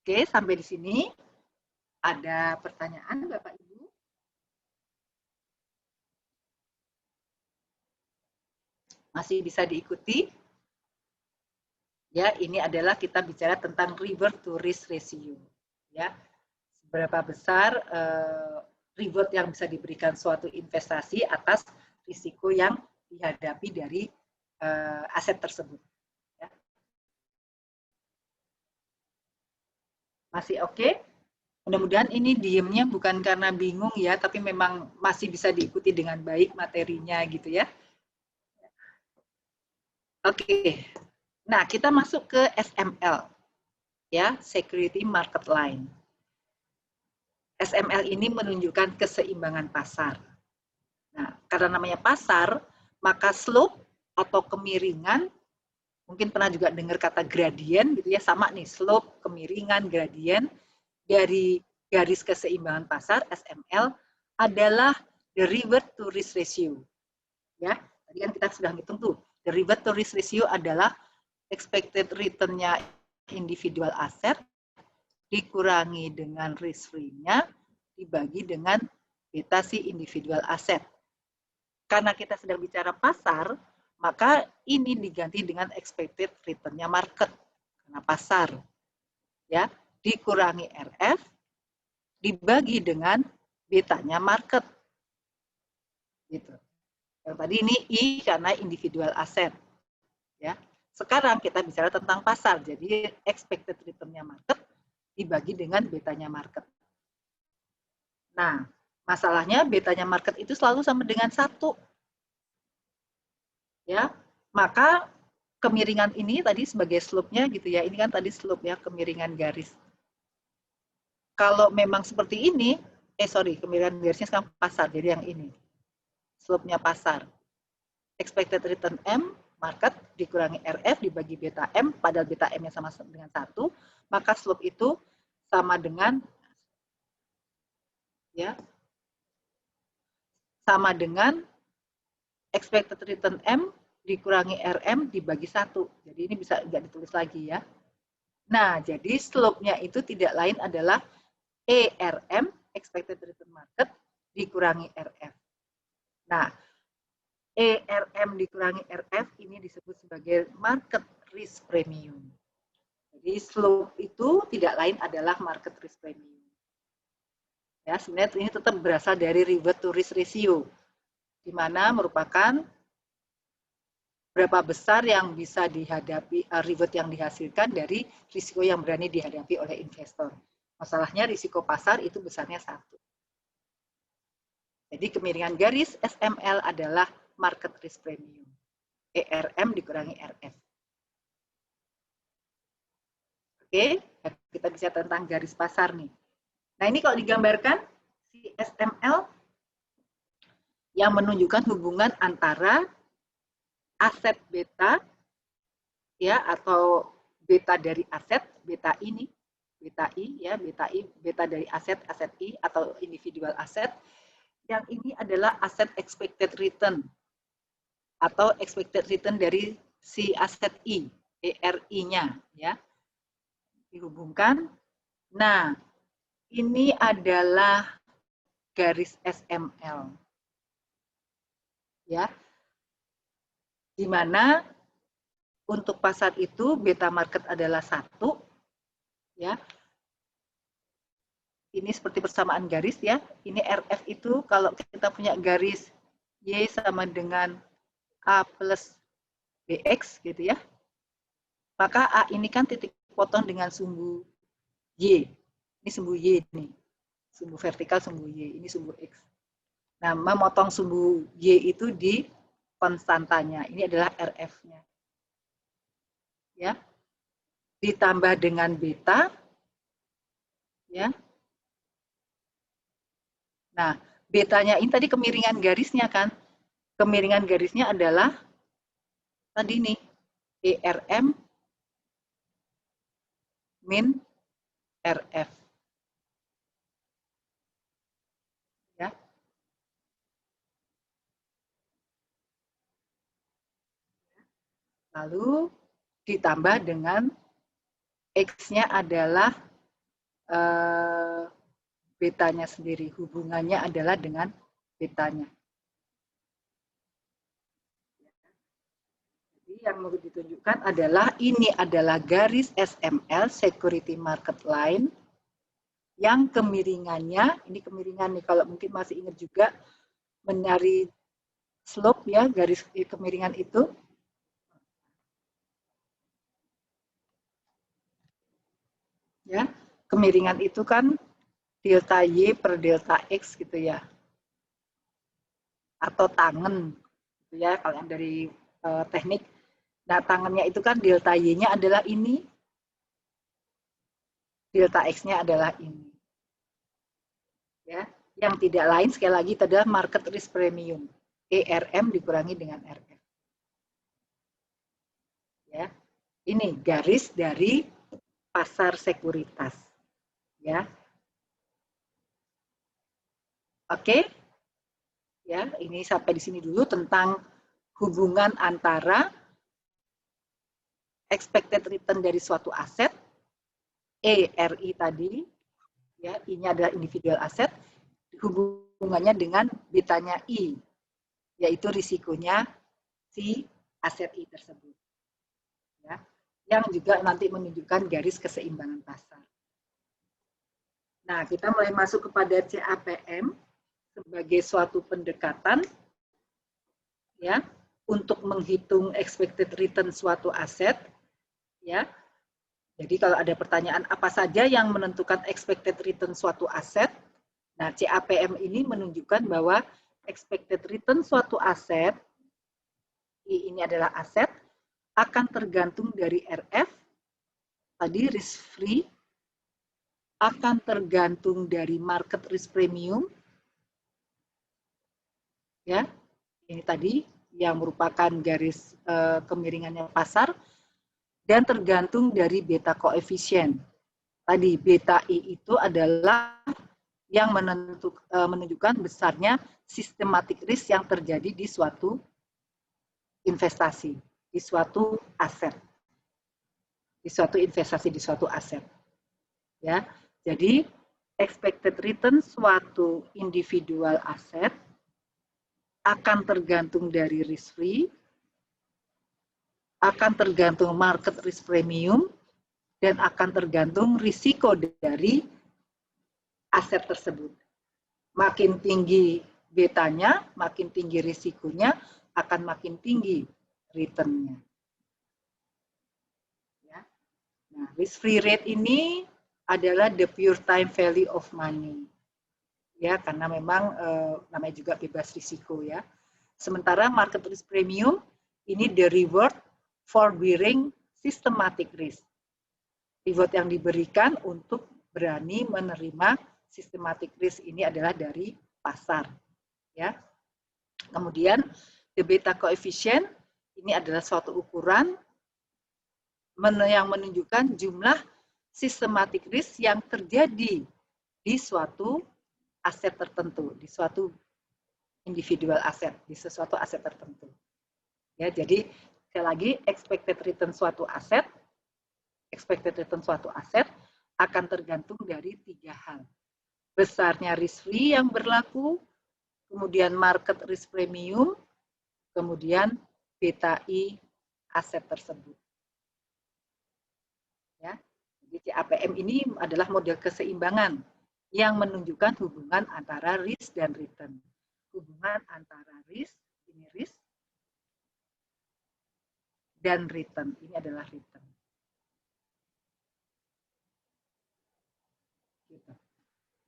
Oke, sampai di sini. Ada pertanyaan, Bapak Ibu? Masih bisa diikuti? Ya, ini adalah kita bicara tentang reward to risk ratio. Ya, seberapa besar reward yang bisa diberikan suatu investasi atas risiko yang dihadapi dari aset tersebut. Ya. Masih oke? Mudah-mudahan ini diemnya bukan karena bingung ya, tapi memang masih bisa diikuti dengan baik materinya gitu ya. Oke. Nah, kita masuk ke SML. Ya, Security Market Line. SML ini menunjukkan keseimbangan pasar. Nah, karena namanya pasar, maka slope atau kemiringan, mungkin pernah juga dengar kata gradien gitu ya, sama nih, slope, kemiringan, gradien dari garis keseimbangan pasar SML adalah the reward to risk ratio. Ya, tadi kan kita sudah hitung tuh, the reward to risk ratio adalah expected return-nya individual aset dikurangi dengan risk free-nya dibagi dengan beta si individual aset. Karena kita sedang bicara pasar, maka ini diganti dengan expected return-nya market. Karena pasar. Ya, dikurangi RF, dibagi dengan betanya market. Gitu. Yang tadi ini I karena individual asset. Ya. Sekarang kita bicara tentang pasar, jadi expected return-nya market dibagi dengan betanya market. Nah, masalahnya betanya market itu selalu sama dengan 1. Ya, maka kemiringan ini tadi sebagai slope-nya gitu ya, ini kan tadi slope ya, kemiringan garis. Kalau memang seperti ini, kemiringan garisnya sekarang pasar, jadi yang ini. Slope-nya pasar. Expected return M, market, dikurangi RF, dibagi beta M, padahal beta M-nya sama dengan 1, maka slope itu sama dengan, ya, sama dengan expected return M, dikurangi RM, dibagi 1. Jadi ini bisa nggak ditulis lagi ya. Nah, jadi slope-nya itu tidak lain adalah ERM, expected return market, dikurangi RF. Nah, ERM dikurangi RF ini disebut sebagai market risk premium. Jadi slope itu tidak lain adalah market risk premium. Ya, sebenarnya ini tetap berasal dari reward to risk ratio, di mana merupakan berapa besar yang bisa dihadapi, reward yang dihasilkan dari risiko yang berani dihadapi oleh investor. Masalahnya risiko pasar itu besarnya 1. Jadi kemiringan garis SML adalah market risk premium. ERM dikurangi RF. Oke, kita bisa tentang garis pasar nih. Nah, ini kalau digambarkan, si SML yang menunjukkan hubungan antara aset beta, ya, atau beta dari aset, beta ini, beta I, ya, beta dari aset, aset I, atau individual aset. Yang ini adalah aset expected return, atau expected return dari si aset I, ERI-nya, ya, dihubungkan. Nah, ini adalah garis SML, ya, di mana untuk pasar itu beta market adalah 1, ya. Ini seperti persamaan garis, ya. Ini RF itu kalau kita punya garis Y sama dengan A plus BX, gitu ya. Maka A ini kan titik potong dengan sumbu Y. Ini sumbu Y nih. Sumbu vertikal, sumbu Y. Ini sumbu X. Nah, memotong sumbu Y itu di konstantanya. Ini adalah RF-nya. Ya. Ditambah dengan beta. Ya. Nah, betanya ini tadi kemiringan garisnya kan. Kemiringan garisnya adalah tadi nih. ERM min RF. Ya. Lalu ditambah dengan X-nya adalah betanya sendiri. Hubungannya adalah dengan betanya. Jadi yang mau ditunjukkan adalah ini adalah garis SML, Security Market Line, yang kemiringannya, ini kemiringan nih, kalau mungkin masih ingat juga, mencari slope, ya, garis kemiringan itu. Ya, kemiringan itu kan delta Y per delta X gitu ya. Atau tangen gitu ya, kalau yang dari teknik. Nah, tangannya itu kan delta Y-nya adalah ini. Delta X-nya adalah ini. Ya, yang tidak lain sekali lagi itu adalah market risk premium. ERM dikurangi dengan RF. Ya. Ini garis dari pasar sekuritas. Ya. Oke. Ya, ini sampai di sini dulu tentang hubungan antara expected return dari suatu aset, ERI tadi, ya, ini adalah individual aset, hubungannya dengan betanya I, yaitu risikonya si aset I tersebut. Ya, yang juga nanti menunjukkan garis keseimbangan pasar. Nah, kita mulai masuk kepada CAPM sebagai suatu pendekatan, ya, untuk menghitung expected return suatu aset, ya. Jadi kalau ada pertanyaan apa saja yang menentukan expected return suatu aset, nah CAPM ini menunjukkan bahwa expected return suatu aset, ini adalah aset, akan tergantung dari RF, tadi risk free, akan tergantung dari market risk premium, ya, ini tadi yang merupakan garis kemiringannya pasar, dan tergantung dari beta koefisien. Tadi beta I itu adalah yang menunjukkan besarnya systematic risk yang terjadi di suatu investasi, di suatu aset, di suatu investasi, di suatu aset. Ya, jadi expected return suatu individual aset akan tergantung dari risk free, akan tergantung market risk premium, dan akan tergantung risiko dari aset tersebut. Makin tinggi betanya, makin tinggi risikonya, akan makin tinggi return-nya. Ya. Nah, risk free rate ini adalah the pure time value of money. Ya, karena memang namanya juga bebas risiko ya. Sementara market risk premium ini the reward for bearing systematic risk. Reward yang diberikan untuk berani menerima systematic risk ini adalah dari pasar. Ya. Kemudian the beta coefficient ini adalah suatu ukuran yang menunjukkan jumlah systematic risk yang terjadi di suatu aset tertentu, di suatu individual aset, di sesuatu aset tertentu. Ya, jadi sekali lagi expected return suatu aset akan tergantung dari 3 hal. Besarnya risk free yang berlaku, kemudian market risk premium, kemudian beta I aset tersebut. Ya, jadi CAPM ini adalah model keseimbangan yang menunjukkan hubungan antara risk dan return. Hubungan antara risk, ini risk, dan return, ini adalah return. Gitu.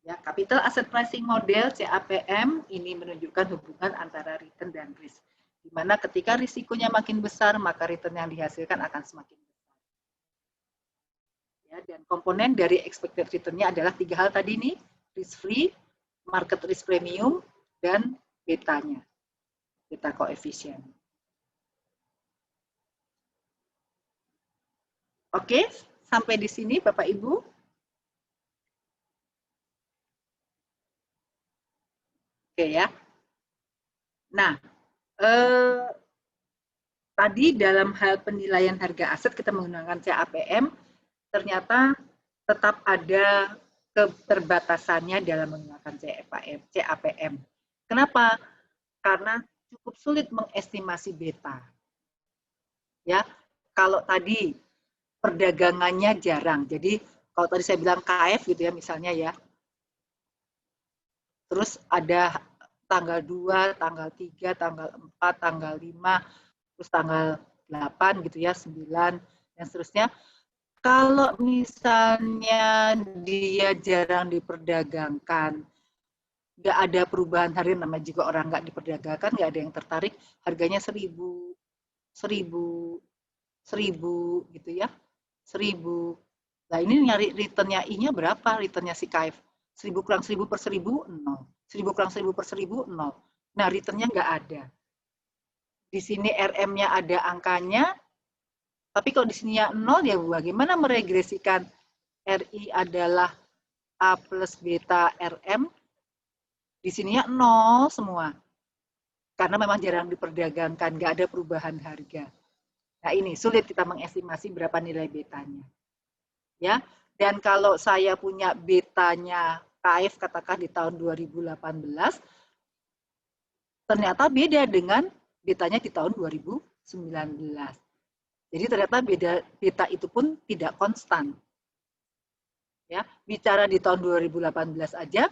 Ya, capital asset pricing model CAPM ini menunjukkan hubungan antara return dan risk. Di mana ketika risikonya makin besar, maka return yang dihasilkan akan semakin besar. Ya, dan komponen dari expected return-nya adalah 3 hal tadi nih, risk free, market risk premium, dan betanya, beta coefficient. Oke, sampai di sini Bapak Ibu. Oke ya. Nah, tadi dalam hal penilaian harga aset kita menggunakan CAPM, ternyata tetap ada keterbatasannya dalam menggunakan CAPM. Kenapa? Karena cukup sulit mengestimasi beta. Ya, kalau tadi perdagangannya jarang. Jadi kalau tadi saya bilang KF gitu ya misalnya ya. Terus ada tanggal 2, tanggal 3, tanggal 4, tanggal 5, terus tanggal 8 gitu ya, 9 dan seterusnya. Kalau misalnya dia jarang diperdagangkan, nggak ada perubahan harian, namanya juga orang nggak diperdagangkan, nggak ada yang tertarik, harganya 1.000 gitu ya, 1.000. Nah ini nyari returnnya I-nya berapa? Returnnya si KF 1.000 kurang 1.000 per 1.000, 0. 1.000 kurang 1.000 per 1.000, 0. Nah returnnya nggak ada. Di sini RM-nya ada angkanya, tapi kalau di sininya 0, ya bagaimana meregresikan RI adalah A plus beta RM? Di sininya 0 semua. Karena memang jarang diperdagangkan, nggak ada perubahan harga. Nah ini, sulit kita mengestimasi berapa nilai betanya. Ya, dan kalau saya punya betanya KF katakan di tahun 2018, ternyata beda dengan betanya di tahun 2019. Jadi ternyata beta itu pun tidak konstan. Ya, bicara di tahun 2018 aja,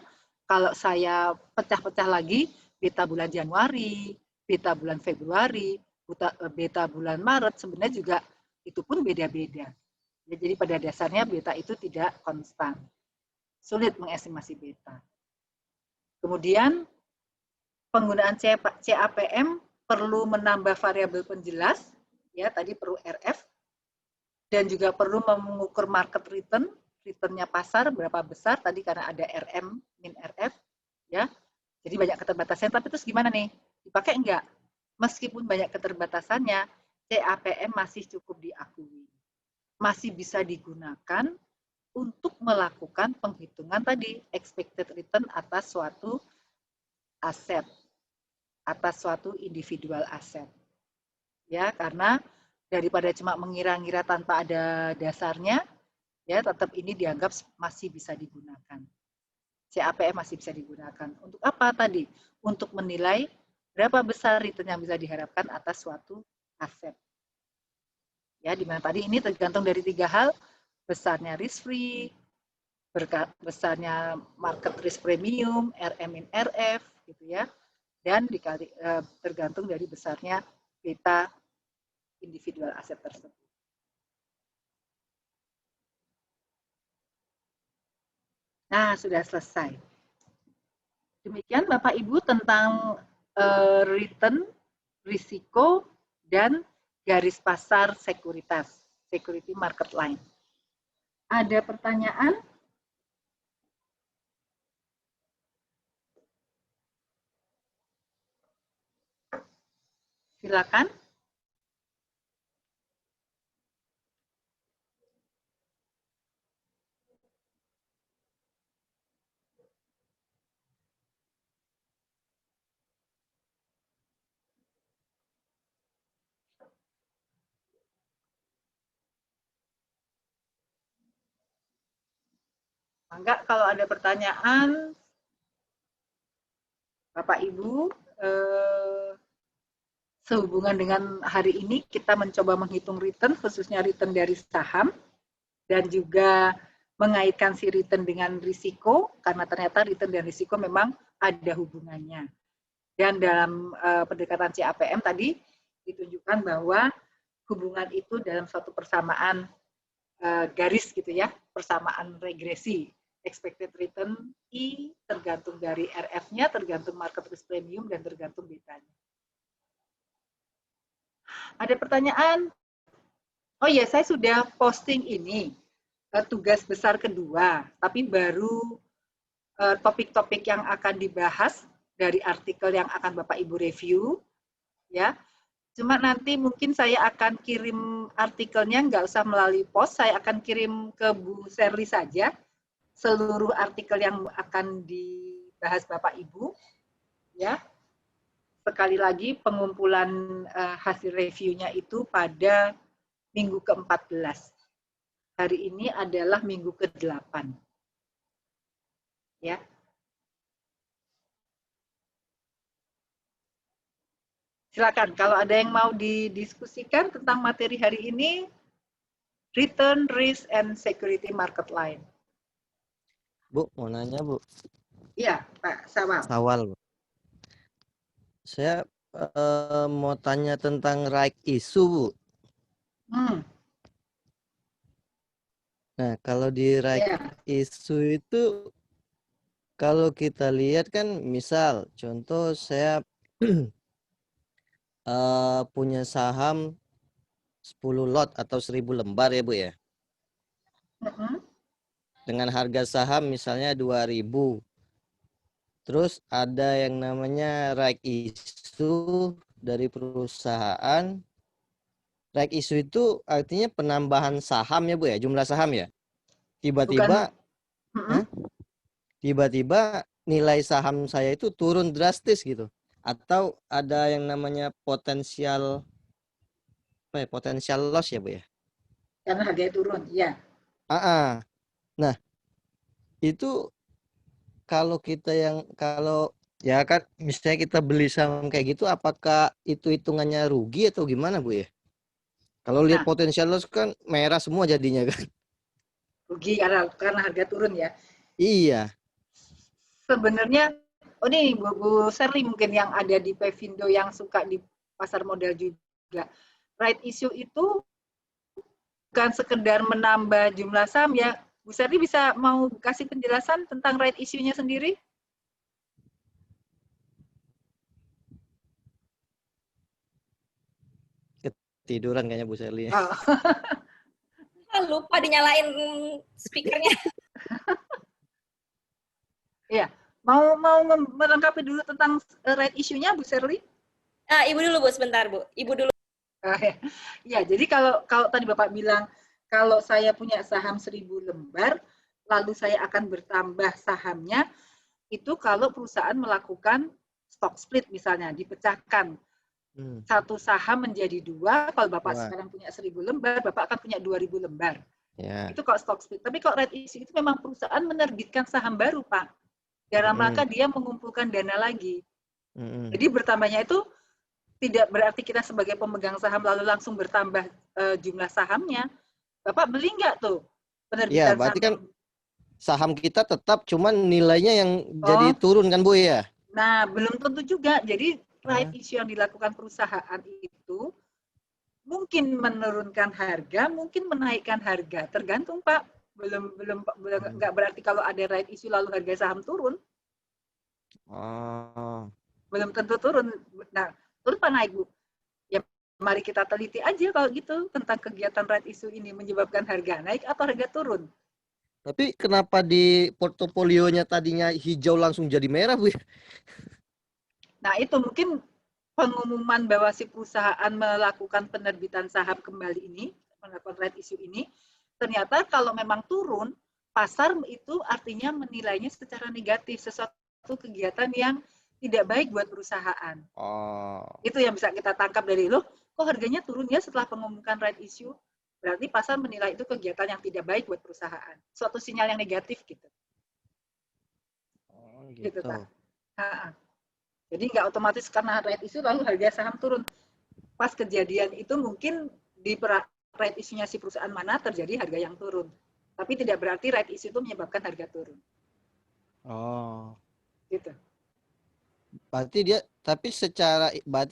kalau saya pecah-pecah lagi, beta bulan Januari, beta bulan Februari, beta bulan Maret, sebenarnya juga itu pun beda-beda. Ya, jadi pada dasarnya beta itu tidak konstan. Sulit mengestimasi beta. Kemudian, penggunaan CAPM perlu menambah variabel penjelas, ya tadi perlu RF, dan juga perlu mengukur market return, returnnya pasar berapa besar tadi karena ada RM min RF, ya. Jadi banyak keterbatasannya, tapi terus gimana nih? Dipakai enggak? Meskipun banyak keterbatasannya, CAPM masih cukup diakui, masih bisa digunakan untuk melakukan penghitungan tadi expected return atas suatu aset, atas suatu individual aset. Ya, karena daripada cuma mengira-ngira tanpa ada dasarnya, ya tetap ini dianggap masih bisa digunakan. CAPM masih bisa digunakan. Untuk apa tadi? Untuk menilai berapa besar return yang bisa diharapkan atas suatu aset. Ya, di mana tadi ini tergantung dari 3 hal, besarnya risk free, besarnya market risk premium, RM in RF, gitu ya, dan dikali tergantung dari besarnya beta individual aset tersebut. Nah, sudah selesai. Demikian Bapak Ibu tentang return, risiko, dan garis pasar sekuritas, security market line. Ada pertanyaan? Silakan. Enggak, kalau ada pertanyaan, Bapak Ibu, sehubungan dengan hari ini kita mencoba menghitung return, khususnya return dari saham, dan juga mengaitkan si return dengan risiko, karena ternyata return dan risiko memang ada hubungannya. Dan dalam pendekatan CAPM tadi ditunjukkan bahwa hubungan itu dalam suatu persamaan garis gitu ya, persamaan regresi. Expected return I tergantung dari RF-nya, tergantung market risk premium, dan tergantung betanya. Ada pertanyaan? Oh iya, saya sudah posting ini, tugas besar kedua, tapi baru topik-topik yang akan dibahas dari artikel yang akan Bapak Ibu review, ya. Cuma nanti mungkin saya akan kirim artikelnya, nggak usah melalui pos, saya akan kirim ke Bu Sherly saja, seluruh artikel yang akan dibahas Bapak Ibu, ya. Sekali lagi pengumpulan hasil reviewnya itu pada minggu ke-14. Hari ini adalah minggu ke-8. Ya. Silakan kalau ada yang mau didiskusikan tentang materi hari ini, return, risk, and security market line. Bu, mau nanya, Bu. Iya, Pak Sawal. Sawal, Bu. Saya mau tanya tentang right issue, Bu. Nah, kalau di right issue itu, kalau kita lihat kan, misal, contoh saya punya saham 10 lot atau 1000 lembar ya, Bu ya. Dengan harga saham misalnya 2000. Terus ada yang namanya right issue dari perusahaan. Right issue itu artinya penambahan saham ya, Bu ya, jumlah saham ya. Tiba-tiba tiba-tiba nilai saham saya itu turun drastis gitu. Atau ada yang namanya potensial loss ya, Bu ya. Karena harganya turun, ya. Nah, itu kalau ya kan misalnya kita beli saham kayak gitu, apakah itu hitungannya rugi atau gimana, Bu ya? Kalau lihat potensial loss kan merah semua jadinya kan. Rugi karena harga turun ya. Iya. Sebenarnya, ini Bu Sherly mungkin yang ada di Pevindo yang suka di pasar modal juga. Right issue itu bukan sekedar menambah jumlah saham ya. Bu Sherly bisa mau kasih penjelasan tentang right issue-nya sendiri? Ketiduran kayaknya Bu Sherly. Oh. Lupa dinyalain speakernya. Ya, mau melengkapi dulu tentang right issue-nya Bu Sherly? Ibu dulu, Bu, sebentar, Bu. Ibu dulu. Ya, jadi kalau tadi Bapak bilang kalau saya punya saham 1000 lembar, lalu saya akan bertambah sahamnya, itu kalau perusahaan melakukan stock split misalnya, dipecahkan. Satu saham menjadi 2, kalau Bapak sekarang punya 1000 lembar, Bapak akan punya 2000 lembar. Ya. Itu kalau stock split. Tapi kalau right issue itu memang perusahaan menerbitkan saham baru, Pak. dalam rangka dia mengumpulkan dana lagi. Mm-mm. Jadi bertambahnya itu tidak berarti kita sebagai pemegang saham lalu langsung bertambah jumlah sahamnya. Bapak beli nggak tuh Iya, penerbitan berarti saham? kan saham kita tetap cuman nilainya yang Oh. jadi turun kan Bu ya? Nah, belum tentu juga. Jadi right Hah? issue yang dilakukan perusahaan itu mungkin menurunkan harga, mungkin menaikkan harga, tergantung Pak. Belum nggak berarti kalau ada right issue lalu harga saham turun, Oh. belum tentu turun. Nah, turun apa naik Bu? Ya mari kita teliti aja kalau gitu tentang kegiatan right issue ini menyebabkan harga naik atau harga turun. Tapi kenapa di portofolionya tadinya hijau langsung jadi merah Bu? Nah, itu mungkin pengumuman bahwa si perusahaan melakukan penerbitan saham kembali ini, melakukan right issue ini, ternyata kalau memang turun, pasar itu artinya menilainya secara negatif, sesuatu kegiatan yang tidak baik buat perusahaan. Oh. Itu yang bisa kita tangkap dari loh, kok harganya turun ya setelah pengumuman right issue? Berarti pasar menilai itu kegiatan yang tidak baik buat perusahaan. Suatu sinyal yang negatif gitu. Oh, Gitu, gitu. Pak. Jadi nggak otomatis karena right issue lalu harga saham turun. Pas kejadian itu mungkin di right issue-nya si perusahaan mana terjadi harga yang turun. Tapi tidak berarti right issue itu menyebabkan harga turun. Oh. Gitu. Berarti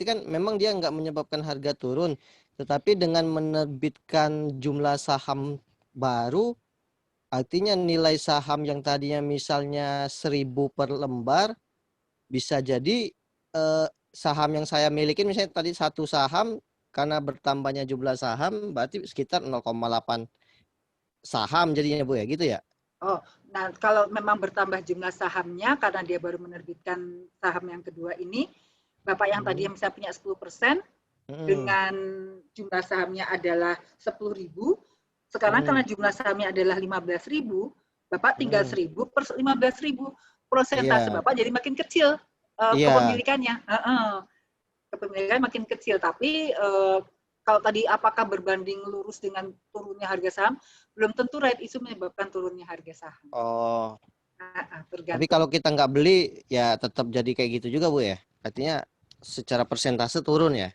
kan memang dia nggak menyebabkan harga turun, tetapi dengan menerbitkan jumlah saham baru, artinya nilai saham yang tadinya misalnya 1.000 per lembar, bisa jadi saham yang saya miliki misalnya tadi satu saham, karena bertambahnya jumlah saham, berarti sekitar 0,8 saham jadinya Bu ya, gitu ya? Oh, nah kalau memang bertambah jumlah sahamnya karena dia baru menerbitkan saham yang kedua ini, Bapak yang tadi yang bisa punya 10%, dengan jumlah sahamnya adalah 10.000, sekarang karena jumlah sahamnya adalah 15.000, Bapak tinggal 1.000 per 15.000, persentase Bapak jadi makin kecil kepemilikannya. Kepemilikan makin kecil, tapi kalau tadi apakah berbanding lurus dengan turunnya harga saham, belum tentu right issue menyebabkan turunnya harga saham. Oh. Tergantung. Tapi kalau kita nggak beli, ya tetap jadi kayak gitu juga Bu ya? Artinya secara persentase turun ya?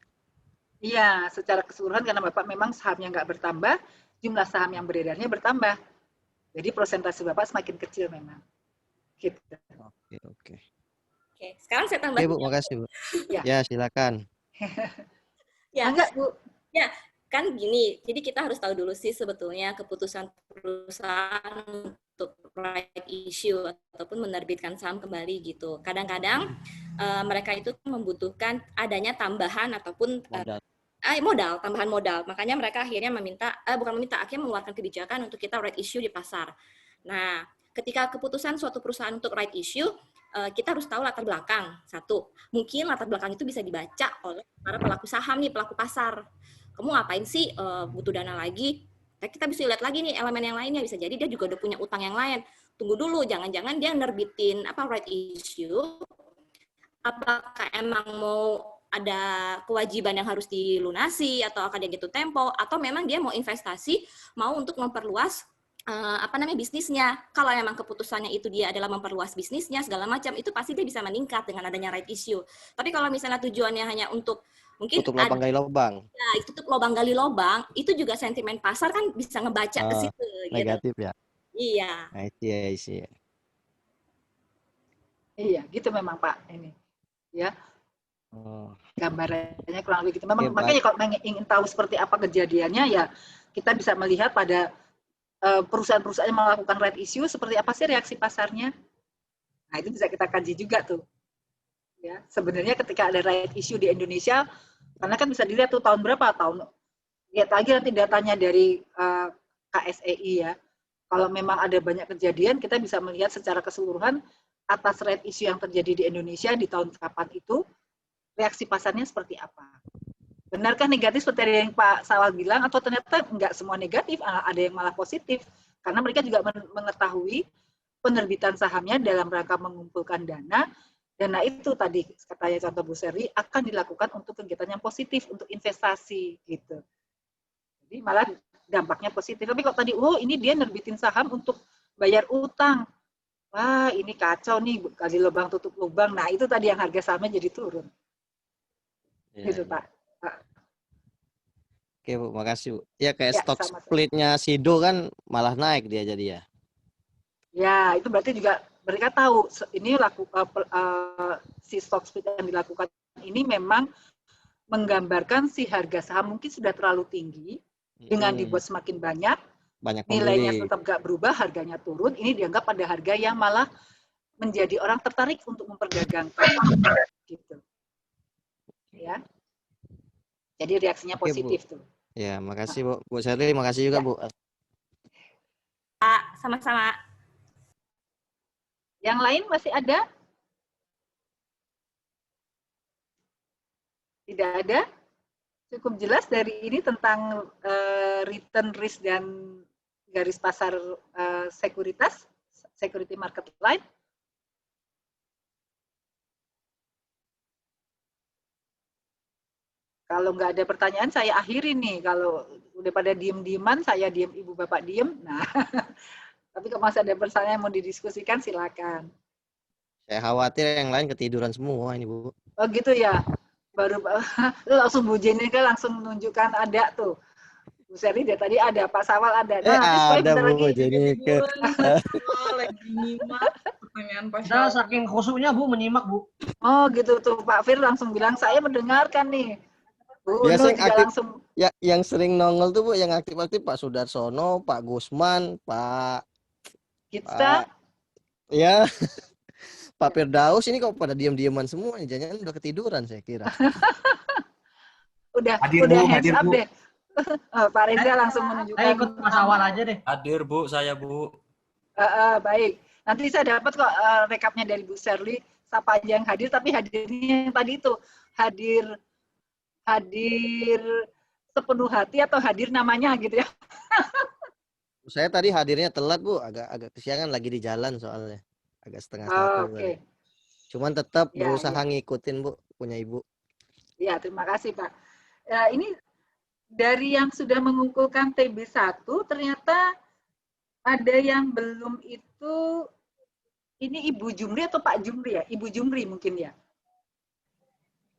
Iya, secara keseluruhan karena Bapak memang sahamnya nggak bertambah, jumlah saham yang beredarnya bertambah. Jadi persentase Bapak semakin kecil memang. Gitu. Oke. Oke, sekarang saya tambah. Oke Bu, makasih Bu. Ya, silakan. Ya, enggak Bu. Ya, kan gini, jadi kita harus tahu dulu sih sebetulnya keputusan perusahaan untuk right issue ataupun menerbitkan saham kembali gitu. Kadang-kadang mereka itu membutuhkan adanya tambahan ataupun tambahan modal. Makanya mereka akhirnya akhirnya mengeluarkan kebijakan untuk kita right issue di pasar. Nah, ketika keputusan suatu perusahaan untuk right issue, kita harus tahu latar belakang. Satu, mungkin latar belakang itu bisa dibaca oleh para pelaku saham nih, pelaku pasar. Kamu ngapain sih butuh dana lagi? Kita bisa lihat lagi nih elemen yang lainnya. Bisa jadi dia juga udah punya utang yang lain. Tunggu dulu, jangan-jangan dia nerbitin right issue. Apakah emang mau ada kewajiban yang harus dilunasi atau akan dia gitu tempo, atau memang dia mau investasi, mau untuk memperluas bisnisnya. Kalau memang keputusannya itu dia adalah memperluas bisnisnya segala macam, itu pasti dia bisa meningkat dengan adanya right issue. Tapi kalau misalnya tujuannya hanya untuk mungkin tutup lubang gali lubang. Ya, itu tutup lubang gali lubang, itu juga sentimen pasar kan bisa ngebaca ke situ negatif gitu. Ya. Iya. I see. Iya, gitu memang Pak ini. Ya. Gambarannya kurang lebih gitu. Memang makanya kalau ingin tahu seperti apa kejadiannya ya kita bisa melihat pada perusahaan-perusahaan yang melakukan right issue seperti apa sih reaksi pasarnya. Nah, itu bisa kita kaji juga tuh. Ya, sebenarnya ketika ada right issue di Indonesia, karena kan bisa dilihat tuh tahun berapa, lihat lagi nanti datanya dari KSEI ya. Kalau memang ada banyak kejadian, kita bisa melihat secara keseluruhan atas right issue yang terjadi di Indonesia di tahun kapan itu, reaksi pasarnya seperti apa. Benarkah negatif seperti yang Pak Sawal bilang, atau ternyata enggak semua negatif, ada yang malah positif, karena mereka juga mengetahui penerbitan sahamnya dalam rangka mengumpulkan dana itu tadi katanya contoh Bu Seri akan dilakukan untuk kegiatan yang positif, untuk investasi gitu. Jadi malah dampaknya positif. Tapi kalau tadi ini dia nerbitin saham untuk bayar utang, wah ini kacau nih, kali lubang tutup lubang. Nah itu tadi yang harga sahamnya jadi turun. Ya, Gitu ya. Pak. Oke Bu, makasih Bu. Ya kayak Ya, stok sama-sama. splitnya Sido kan malah naik dia jadi ya. Ya itu berarti juga mereka tahu ini si stock split yang dilakukan ini memang menggambarkan si harga saham mungkin sudah terlalu tinggi, dengan dibuat semakin banyak nilainya pembeli. tetap gak berubah, harganya turun, ini dianggap pada harga yang malah menjadi orang tertarik untuk memperdagangkan gitu. Ya. Jadi reaksinya Oke, positif Bu. tuh. Ya, makasih Bu. Bu Sherly, makasih juga Ya. Bu. Sama-sama. Yang lain masih ada? Tidak ada? Cukup jelas dari ini tentang return risk dan garis pasar sekuritas, security market line. Kalau nggak ada pertanyaan, saya akhiri nih. Kalau udah pada diem-dieman, saya diem, ibu bapak diem. Nah, tapi kalau masih ada pertanyaan yang mau didiskusikan, silakan. Saya khawatir yang lain ketiduran semua ini Bu. Oh gitu ya. Baru langsung Bu Jenny kan langsung menunjukkan ada tuh. Bu Sherly dari tadi ada, Pak Sawal ada. Nah, nanti supaya Ada bentar Bu lagi. jadi ke Lagi nyimak pertanyaan Pak Kita saking khusyuknya Bu menyimak Bu. Oh gitu tuh Pak Fir langsung bilang saya mendengarkan nih. Bu biasa Nur yang juga aktif langsung. ya, yang sering nongol tuh Bu, yang aktif-aktif Pak Sudarsono, Pak Gusman, Pak Kita ya Pak Firdaus ini kok pada diam-diaman semua nih, jangan udah ketiduran saya kira. udah Hadir, udah Bu, hands hadir, up Bu. deh. Pak Reza langsung menunjukkan. Saya ikut Mas Awal aja deh. Hadir Bu, saya Bu. Baik. Nanti saya dapat kok rekapnya dari Bu Sherly siapa aja yang hadir, tapi hadirnya yang tadi itu hadir sepenuh hati atau hadir namanya gitu ya. Saya tadi hadirnya telat Bu, agak kesiangan lagi di jalan soalnya. Agak setengah satu. Oke. Cuman tetap Ya, berusaha ya. ngikutin Bu, punya Ibu. Ya, terima kasih Pak. Ini dari yang sudah mengumpulkan TB1, ternyata ada yang belum itu, ini Ibu Jumri atau Pak Jumri ya? Ibu Jumri mungkin ya?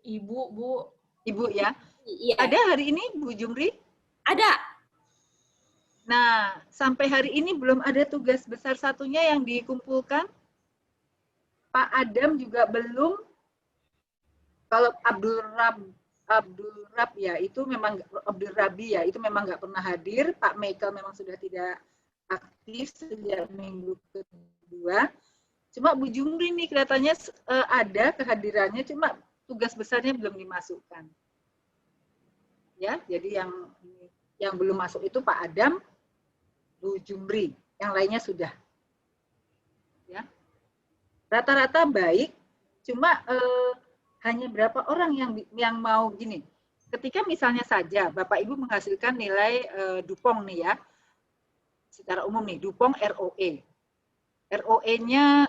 Ibu, Bu. Ibu ya? Iya. Ada hari ini Bu Jumri? Ada. Nah, sampai hari ini belum ada tugas besar satunya yang dikumpulkan. Pak Adam juga belum. Kalau Abdul Rab ya, itu memang Abdul Rabi ya, itu memang nggak pernah hadir. Pak Michael memang sudah tidak aktif sejak minggu kedua. Cuma Bu Jumri nih kelihatannya ada kehadirannya, cuma tugas besarnya belum dimasukkan. Ya, jadi yang belum masuk itu Pak Adam, Bu Jumri, yang lainnya sudah. Ya, rata-rata baik, cuma hanya berapa orang yang mau gini. Ketika misalnya saja Bapak Ibu menghasilkan nilai Dupont nih ya, secara umum nih, Dupont ROE. ROE-nya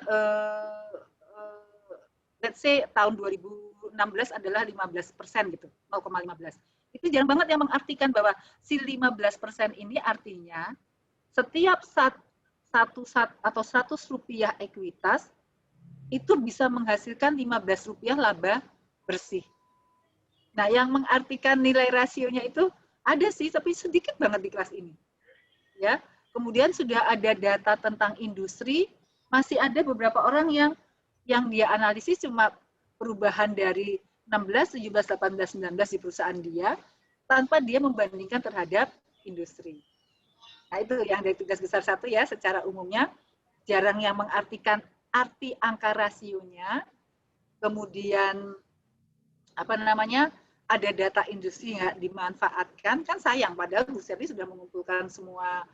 let's say tahun 2016 adalah 15% gitu, 0,15. Itu jarang banget yang mengartikan bahwa si 15% ini artinya setiap 100 rupiah ekuitas itu bisa menghasilkan 15 rupiah laba bersih. Nah, yang mengartikan nilai rasionya itu ada sih, tapi sedikit banget di kelas ini. Ya, kemudian sudah ada data tentang industri, masih ada beberapa orang yang dia analisis cuma perubahan dari 16, 17, 18, 19 di perusahaan dia, tanpa dia membandingkan terhadap industri. Nah, itu yang dari tugas besar satu ya, secara umumnya jarang yang mengartikan arti angka rasionya, kemudian ada data industri nggak dimanfaatkan, kan sayang, padahal Bu Sherly sudah mengumpulkan semua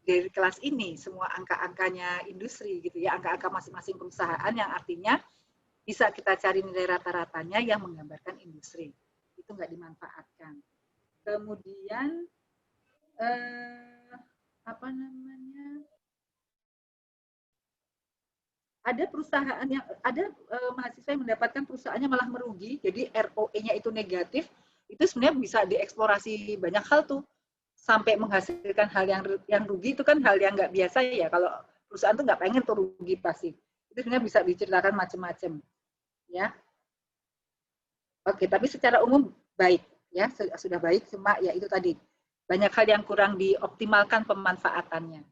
dari kelas ini, semua angka-angkanya industri gitu ya, angka-angka masing-masing perusahaan yang artinya bisa kita cari nilai rata-ratanya yang menggambarkan industri. Itu nggak dimanfaatkan. Kemudian ada perusahaan yang mahasiswa yang mendapatkan perusahaannya malah merugi, jadi ROE-nya itu negatif, itu sebenarnya bisa dieksplorasi banyak hal tuh, sampai menghasilkan hal yang rugi itu kan hal yang nggak biasa ya, kalau perusahaan tuh nggak pengen tuh rugi pasti. Itu sebenarnya bisa diceritakan macam-macam, ya. Oke, tapi secara umum baik, ya sudah baik. Cuma ya itu tadi banyak hal yang kurang dioptimalkan pemanfaatannya.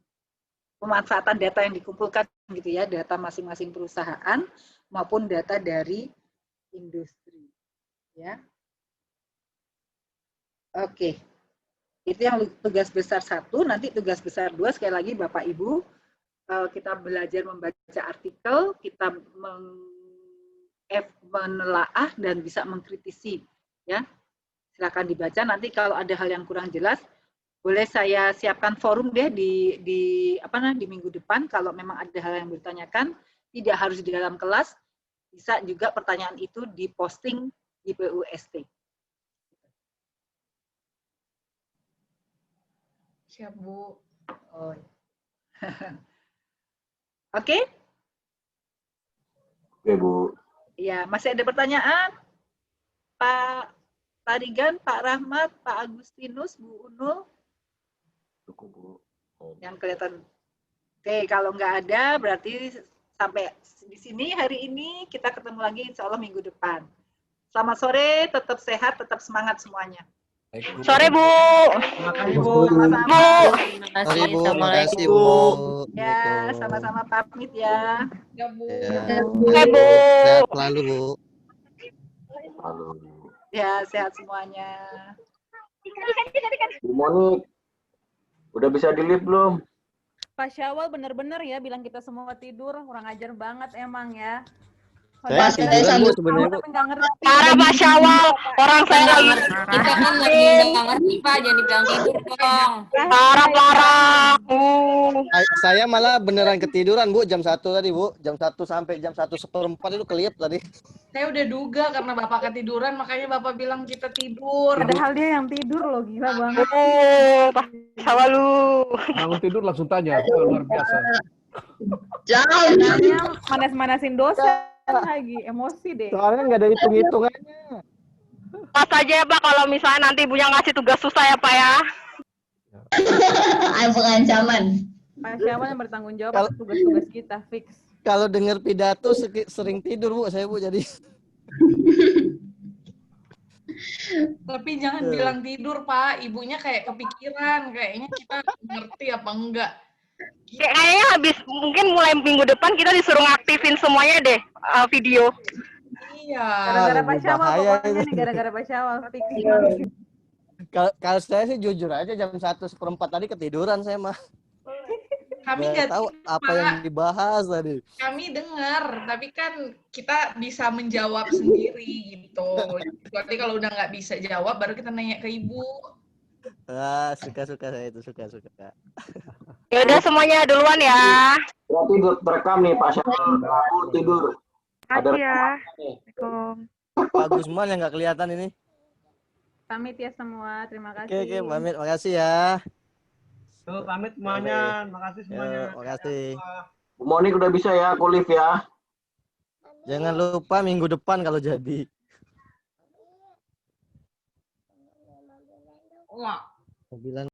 Pemanfaatan data yang dikumpulkan gitu ya, data masing-masing perusahaan maupun data dari industri, ya. Oke, itu yang tugas besar 1. Nanti tugas besar 2 sekali lagi Bapak Ibu, kita belajar membaca artikel, kita menelaah dan bisa mengkritisi, ya. Silakan dibaca. Nanti kalau ada hal yang kurang jelas, boleh saya siapkan forum deh di minggu depan. Kalau memang ada hal yang ditanyakan, tidak harus di dalam kelas, bisa juga pertanyaan itu diposting di PUST. Siap, Bu. Oh. Oke? Oke, Bu. Ya, masih ada pertanyaan? Pak Tarigan, Pak Rahmat, Pak Agustinus, Bu Unul? Cukup, Bu. Yang kelihatan. Oke, kalau nggak ada, berarti sampai di sini hari ini. Kita ketemu lagi insya Allah minggu depan. Selamat sore, tetap sehat, tetap semangat semuanya. Sore, Bu. Terima kasih, Bu. Sama-sama. Terima kasih. Sorry Bu, Assalamualaikum. makasih Bu. Ya, sama-sama pamit ya. Ya, Bu. Ya. Oke, Bu. Sehat selalu Bu. Halo. Ya, sehat semuanya. Bu Moni, udah bisa di-lift belum? Pak Syawal bener-bener ya bilang kita semua tidur, kurang ajar banget emang ya. Saya tiduran Bu sebenarnya Bu. Tapi nggak ngerti. Parah Pak Syawal. Orang saya lagi Kita kan lagi nggak ngerti Pak, jangan dibilang tidur dong. parah. Saya malah beneran ketiduran Bu jam 1 tadi Bu. Jam 1 sampai jam 1:04 itu kelihap tadi. Saya udah duga karena Bapak ketiduran, makanya Bapak bilang kita tidur. Padahal dia yang tidur loh, gila banget. Pak Syawal lu. Bangun tidur langsung tanya, luar biasa. Nanya manas-manasin dosen lagi, emosi deh. Soalnya nggak ada hitung-hitungannya. Pas aja ya Pak kalau misalnya nanti Ibunya ngasih tugas susah ya Pak ya. Pengancaman. Pak Syawal yang bertanggung jawab Kalau- atas tugas-tugas kita, fix. Kalau dengar pidato sering tidur Bu saya Bu jadi. Tapi jangan bilang tidur, Pak. Ibunya kayak kepikiran. Kayaknya kita ngerti apa enggak. Kayaknya habis mungkin mulai minggu depan kita disuruh ngaktifin semuanya deh video. Iya. Gara-gara Pak lebih Syawal bahaya pokoknya itu. nih, gara-gara Pak Syawal, fix. Kalau saya sih jujur aja jam 1:04 tadi ketiduran saya mah. Kami Nggak nggak tahu tidur, apa Pak. yang dibahas tadi. Kami dengar, tapi kan kita bisa menjawab sendiri gitu. Berarti kalau udah nggak bisa jawab, baru kita nanya ke Ibu. Ah, suka-suka saya itu suka. Ya udah semuanya duluan ya. Berarti terekam nih Pak Syawal. Aku tidur. Ada Makasih ya. rekamannya nih. Assalamualaikum. Pak Gusman yang nggak kelihatan ini. Pamit ya semua, terima kasih. Oke, pamit. Makasih ya. Tuh, pamit semuanya. Makasih semuanya. Makasih. Bu Moni udah bisa ya, aku live ya. Jangan lupa minggu depan kalau jadi. Wah. 9